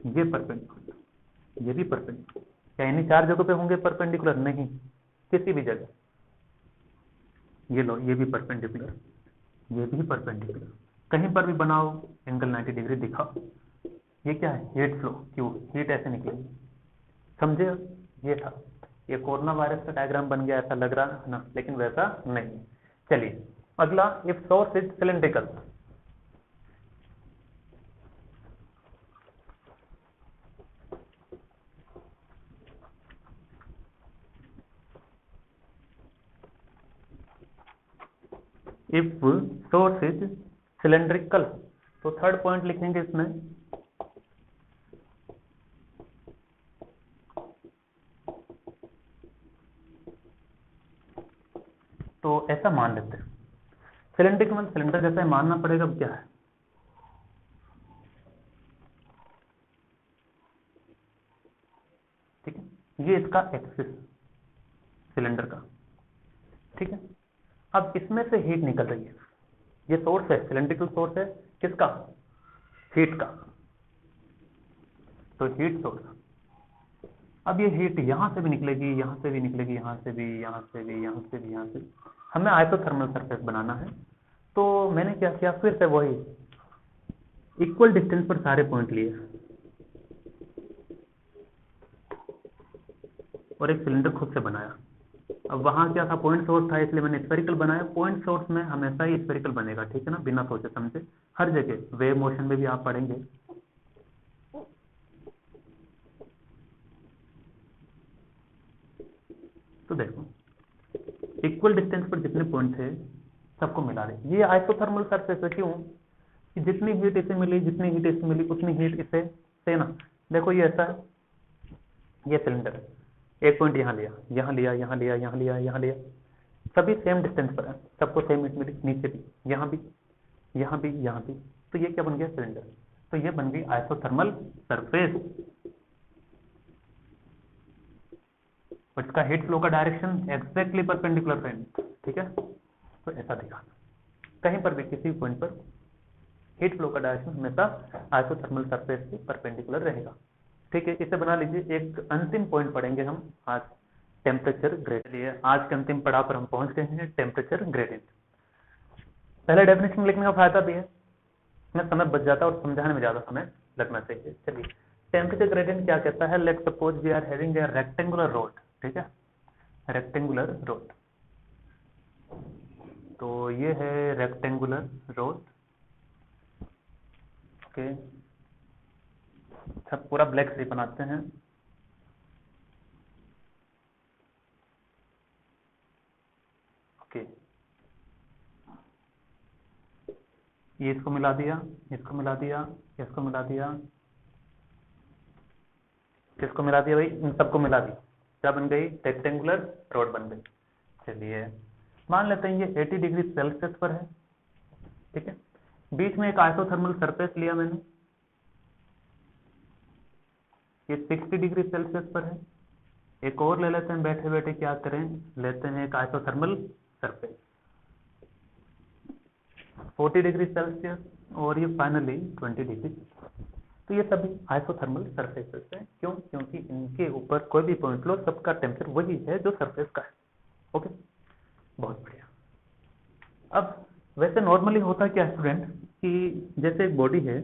ये परपेंडिकुलर, ये भी परपेंडिकुलर। क्या इन्हीं चार जगहों पे होंगे परपेंडिकुलर? नहीं, किसी भी जगह। ये लो, ये भी परपेंडिकुलर, ये भी परपेंडिकुलर, कहीं पर भी बनाओ एंगल 90 डिग्री दिखाओ। ये क्या है? Heat flow. क्यों? हीट ऐसे निकलेगी, समझे? ये था, ये कोरोना वायरस का डायग्राम बन गया, ऐसा लग रहा है ना, लेकिन वैसा नहीं। चलिए अगला, if source is cylindrical. If source is cylindrical, तो थर्ड पॉइंट लिखेंगे इसमें, तो ऐसा मान लेते हैं सिलेंड्रिकल मतलब सिलेंडर जैसा मानना पड़ेगा। अब क्या है? ठीक है, ये इसका एक्सिस सिलेंडर का, ठीक है। अब इसमें से हीट निकल रही है, ये सोर्स है, सिलेंड्रिकल सोर्स है किसका? हीट का, तो हीट सोर्स। अब ये हीट यहां से भी निकलेगी, यहां से भी निकलेगी, यहां से भी, यहां से भी, यहां से भी, यहां से भी। हमें आइसोथर्मल सरफेस बनाना है, तो मैंने क्या किया, फिर से वही इक्वल डिस्टेंस पर सारे पॉइंट लिए और एक सिलेंडर खुद से बनाया। अब वहां क्या था? पॉइंट सोर्स था, इसलिए मैंने स्फेरिकल बनाया। पॉइंट सोर्स में हमेशा ही स्फेरिकल बनेगा, ठीक है ना, बिना सोचे समझे, हर जगह। वेव मोशन में भी आप पढ़ेंगे। तो देखो, इक्वल डिस्टेंस पर जितने पॉइंट थे सबको मिला दे। ये आइसोथर्मल सरफेस है। क्यों? कि जितनी हीट इसे मिली, जितनी हीट इसे मिली, उतनी हीट इसे से ना। देखो ये ऐसा है, ये सिलेंडर है, एक पॉइंट यहाँ लिया, यहाँ लिया, यहाँ लिया, यहाँ लिया, यहाँ लिया, सभी सेम डिस्टेंस पर है, सबको सेम हीट मिली, नीचे भी, यहाँ भी, यहाँ भी, यहाँ भी। तो ये क्या बन गया? सिलेंडर। तो ये बन गई आइसोथर्मल सरफेस। और इसका हीट फ्लो का डायरेक्शन एग्जैक्टली परपेंडिकुलर फ्रेंड, ठीक है। तो ऐसा दिखाना, कहीं पर भी किसी पॉइंट पर हीट फ्लो का डायरेक्शन हमेशा आइसोथर्मल सरफेस के परपेंडिकुलर रहेगा, ठीक है। इसे बना लीजिए। एक अंतिम पॉइंट पढ़ेंगे हम आज, टेम्परेचर ग्रेडियंट। आज के अंतिम पड़ाव पर हम पहुंच गए हैं, टेम्परेचर ग्रेडियंट। पहले डेफिनेशन लिखने का फायदा भी है, में समय बच जाता है और समझाने में ज्यादा समय लगना चाहिए। चलिए, टेम्परेचर ग्रेडियंट क्या कहता है? Let suppose we are having a rectangular rod, ठीक है, रेक्टेंगुलर रोड। तो ये है रेक्टेंगुलर रोड, ओके। अच्छा, पूरा ब्लैक से बनाते हैं, ओके। ये इसको मिला दिया, इसको मिला दिया, इसको मिला दिया, किसको मिला दिया भाई? इन सबको मिला दी, क्या बन गई? रेक्टेंगुलर रोड बन गई। चलिए मान लेते हैं ये 80 डिग्री सेल्सियस पर है, ठीक है। बीच में एक आइसोथर्मल सरफेस लिया मैंने, ये 60 डिग्री सेल्सियस पर है। एक और ले लेते हैं, बैठे बैठे क्या करें, लेते हैं एक आइसोथर्मल सरफेस 40 डिग्री सेल्सियस, और ये फाइनली 20 डिग्री। तो ये सभी आइसोथर्मल सरफेसेस हैं। क्यों? क्योंकि इनके ऊपर कोई भी पॉइंट लो, सबका टेम्परेचर वही है जो सरफेस का है। ओके, बहुत बढ़िया। अब वैसे नॉर्मली होता क्या है स्टूडेंट, कि जैसे एक बॉडी है,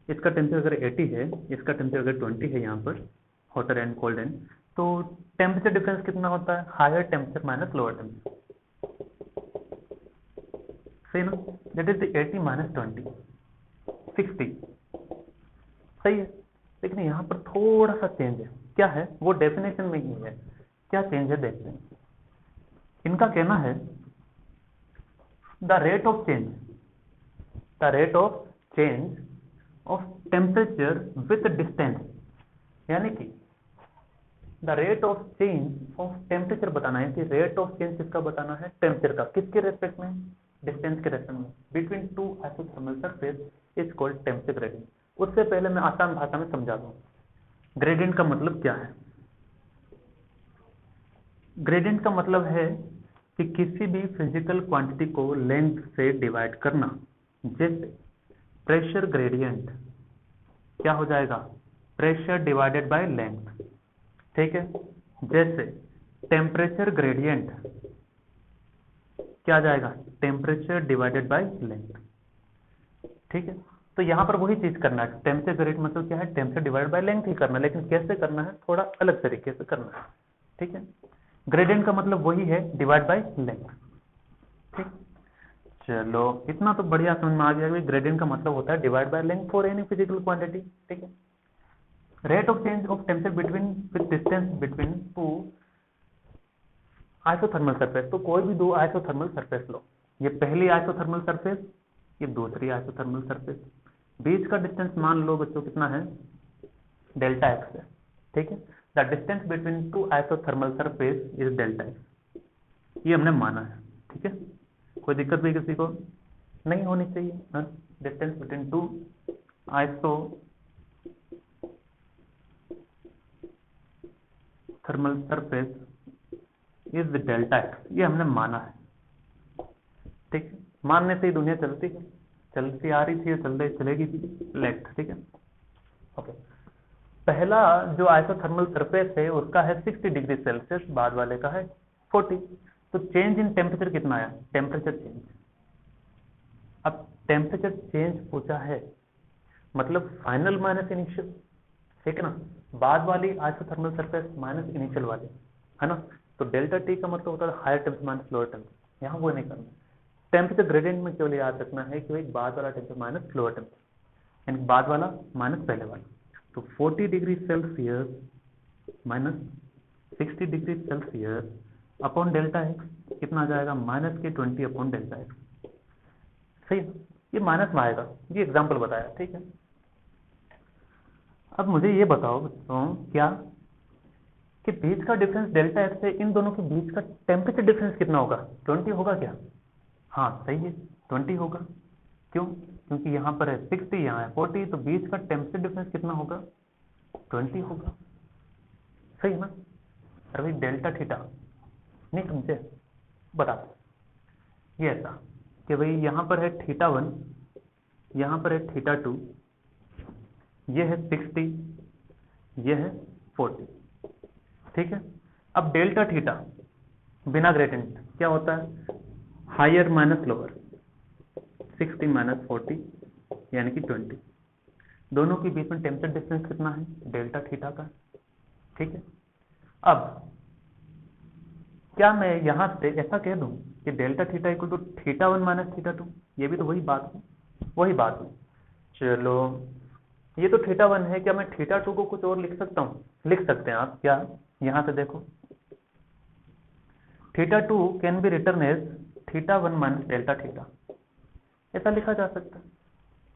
इसका टेम्परेचर अगर 80 है, इसका टेम्परेचर अगर 20 है, यहाँ पर हॉटर एंड कोल्ड एंड, तो टेम्परेचर डिफरेंस कितना होता है? Higher temperature minus lower temperature, सही ना? दैट इज 80 माइनस 20, 60, सही है। लेकिन यहाँ पर थोड़ा सा चेंज है। क्या है? वो डेफिनेशन में ही है। क्या चेंज है देखते हैं। इनका कहना है the rate of change, the rate of change of temperature with distance, यानी कि the rate of change of temperature बताना है कि रेट ऑफ चेंज किसका बताना है? टेम्परेचर का। किसके रेस्पेक्ट में? डिस्टेंस के रेस्पेक्ट में, between two isothermal surface is called temperature gradient. उससे पहले मैं आसान भाषा में समझा दूं, ग्रेडियंट का मतलब क्या है। ग्रेडियंट का मतलब है कि किसी भी फिजिकल क्वांटिटी को लेंथ से डिवाइड करना। जैसे प्रेशर ग्रेडियंट क्या हो जाएगा? प्रेशर डिवाइडेड बाय लेंथ, ठीक है। जैसे टेम्परेचर ग्रेडियंट क्या आ जाएगा? टेम्परेचर डिवाइडेड बाय लेंथ, ठीक है। तो यहां पर वही चीज करना है। टेम्परेचर ग्रेडियंट मतलब क्या है? टेम्परेचर डिवाइडेड बाय लेंथ ही करना है, लेकिन कैसे करना है? थोड़ा अलग तरीके से करना है, ठीक है। ग्रेडियंट का मतलब वही है, डिवाइड बाय लेंथ, ठीक। चलो, इतना तो बढ़िया समझ में आ गया कि ग्रेडियंट का मतलब होता है divide by length for any physical quantity, ठीक है। Rate of change of temperature between with distance between two isothermal surface. तो कोई भी दो आइसोथर्मल सरफेस लो, ये पहली आइसोथर्मल सरफेस, ये दूसरी आइसोथर्मल सरफेस, बीच का डिस्टेंस मान लो बच्चों कितना है? डेल्टा एक्स है, ठीक है। The distance between two isothermal surface is delta x, ये हमने माना है, ठीक है। कोई दिक्कत भी किसी को नहीं होनी चाहिए। Distance between two isothermal surface is delta x, ये हमने माना है, ठीक है। मानने से ही दुनिया चलती है, चलती आ रही थी, चल रही चलेगी भी, लेट, ठीक है। ओके, पहला जो आइसोथर्मल सरफेस है उसका है 60 डिग्री सेल्सियस, बाद वाले का है 40। तो चेंज इन टेम्परेचर कितना आया? Temperature change. अब टेम्परेचर चेंज पूछा है, मतलब फाइनल माइनस इनिशियल, ठीक है ना। बाद वाली आइसोथर्मल सरफेस माइनस इनिशियल वाली, है ना। तो डेल्टा टी का मतलब होता है higher temperature minus lower temperature, यहाँ वो नहीं करना। टेम्परेचर ग्रेडियंट में केवल याद रखना है कि भाई बाद वाला टेम्परेचर माइनस लोअर टेम्परेचर, यानी बाद वाला माइनस पहले वाला। तो 40 degree Celsius minus 60 degree Celsius upon delta x कितना आ जाएगा? माइनस के 20 अपॉन डेल्टा एक्स, सही। ये माइनस में आएगा, ये एग्जाम्पल बताया, ठीक है। अब मुझे ये बताओ बच्चों, क्या कि बीच का डिफरेंस डेल्टा एक्स है, इन दोनों के बीच का टेम्परेचर डिफरेंस कितना होगा? 20 होगा क्या? हाँ सही है, 20 होगा। क्यों? क्योंकि यहाँ पर है 60, यहाँ है 40, तो बीच का टेम्परेचर डिफरेंस कितना होगा? 20 होगा, सही है ना। अरे भाई डेल्टा थीटा नहीं समझे? बता, ये ऐसा कि भाई यहाँ पर है θ1, यहाँ पर है θ2, ये है 60, ये है 40, ठीक है। अब डेल्टा थीटा बिना ग्रेडियंट क्या होता है? हायर माइनस लोअर, 60 माइनस 40 यानी कि 20। दोनों के बीच में टेम्परेचर डिफरेंस कितना है? डेल्टा थीटा का, ठीक है। अब क्या मैं यहां से ऐसा कह दूं कि delta theta equal to θ1 minus θ2? ये भी तो वही बात है, वही बात है। चलो, ये तो θ1 है, क्या मैं θ2 को कुछ और लिख सकता हूँ? लिख सकते हैं आप, क्या? यहां से देखो, θ2 can be written as θ1 minus delta theta, ऐसा लिखा जा सकता है,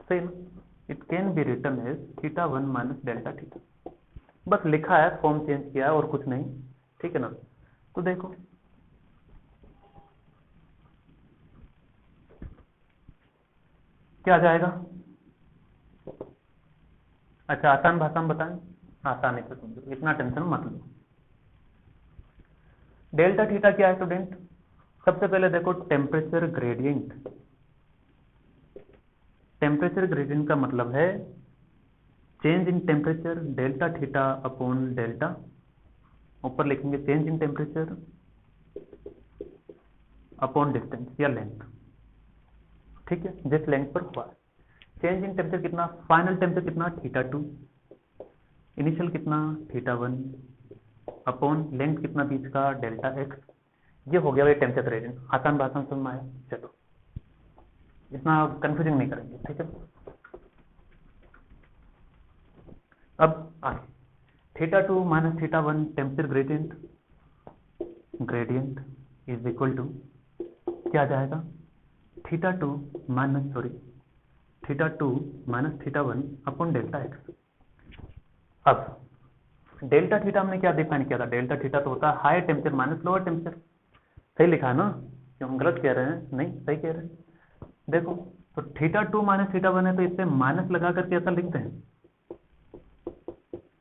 सही ना। It can be written as θ1 minus delta theta, बस लिखा है, फॉर्म चेंज किया है और कुछ नहीं, ठीक है ना। तो देखो क्या आ जाएगा? अच्छा, आसान भाषा में बताएं, आसानी से समझो, इतना टेंशन मत लो। डेल्टा थीटा क्या है स्टूडेंट? सबसे पहले देखो टेम्परेचर ग्रेडियंट, टेम्परेचर ग्रेडियंट का मतलब है change in temperature delta theta upon delta, ऊपर लिखेंगे change in temperature upon distance या लेंथ, ठीक है, जिस लेंथ पर हुआ। चेंज इन टेम्परेचर कितना, फाइनल टेम्परेचर कितना θ2, इनिशियल कितना θ1 अपॉन लेंथ कितना बीच का Δx। ये हो गया भाई टेम्परेचर ग्रेडियंट। आसान बात समझ में आया, चलो इतना कंफ्यूजिंग नहीं करेंगे, ठीक है। अब आगे θ2 minus θ1 temperature gradient is equal to क्या आ जाएगा, θ2 माइनस θ1 अपॉन Δx। अब डेल्टा थीटा हमने क्या डिफाइन किया था, डेल्टा थीटा तो होता है higher temperature minus lower temperature. सही लिखा है ना, क्यों हम गलत कह रहे हैं, नहीं सही कह रहे हैं। देखो तो θ2 माइनस θ1 है तो इससे माइनस लगा करके ऐसा लिखते हैं,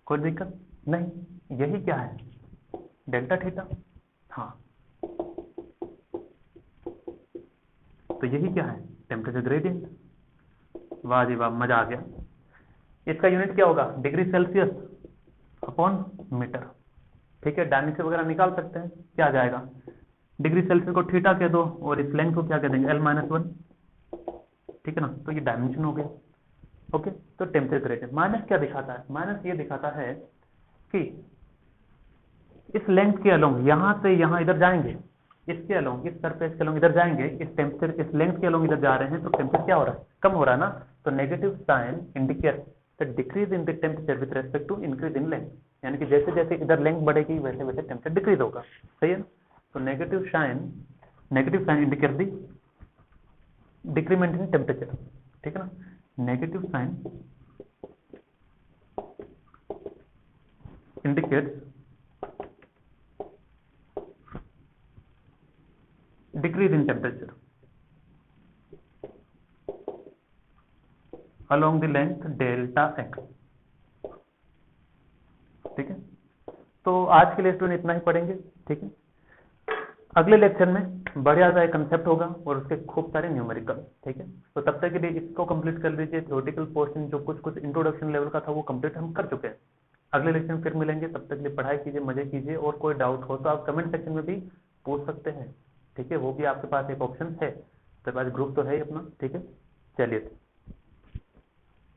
कोई दिक्कत नहीं, यही क्या है डेल्टा थीटा। हाँ तो यही क्या है टेम्परेचर ग्रेडियंट। वाह जी वाह, मजा आ गया। इसका यूनिट क्या होगा, डिग्री सेल्सियस अपॉन मीटर, ठीक है। डायमेंशन वगैरह निकाल सकते हैं, क्या आ जाएगा, डिग्री सेल्सियस को थीटा कह दो और इस लेंथ को क्या कह देंगे L-1, ठीक है ना। तो ये डायमेंशन हो गया, ओके। तो टेम्परेचर ग्रेडियंट माइनस क्या दिखाता है, माइनस ये दिखाता है कि इस लेंथ के अलोंग यहां से यहां इधर जाएंगे, इसके अलोंग इस सरफेस के अलोंग इधर जाएंगे, इस टेम्परेचर इस लेंथ के अलोंग इधर जा रहे हैं तो टेम्परेचर क्या हो रहा है, कम हो रहा है ना। तो negative sign indicate the decrease in the temperature with respect to increase in length, यानी कि जैसे जैसे इधर लेंथ बढ़ेगी वैसे वैसे टेम्परेचर डिक्रीज होगा, सही है। तो negative sign indicate the decrement in temperature, ठीक है ना। Negative sign indicates decrease in temperature along the length delta x, ठीक है। तो आज के लिए स्टूडेंट इतना ही पढ़ेंगे, ठीक है। अगले लेक्चर में बढ़िया सा एक कंसेप्ट होगा और उसके खूब सारे न्यूमेरिकल, ठीक है। तो तब तक के लिए इसको कंप्लीट कर लीजिए। थ्योरेटिकल पोर्शन जो कुछ इंट्रोडक्शन लेवल का था वो कंप्लीट हम कर चुके हैं। अगले लेक्चर में फिर मिलेंगे, तब तक के लिए पढ़ाई कीजिए, मजे कीजिए, और कोई डाउट हो तो आप कमेंट सेक्शन में भी पूछ सकते हैं, ठीक है। वो भी आपके पास एक ऑप्शन है, तो पास ग्रुप तो है ही अपना, ठीक है। चलिए।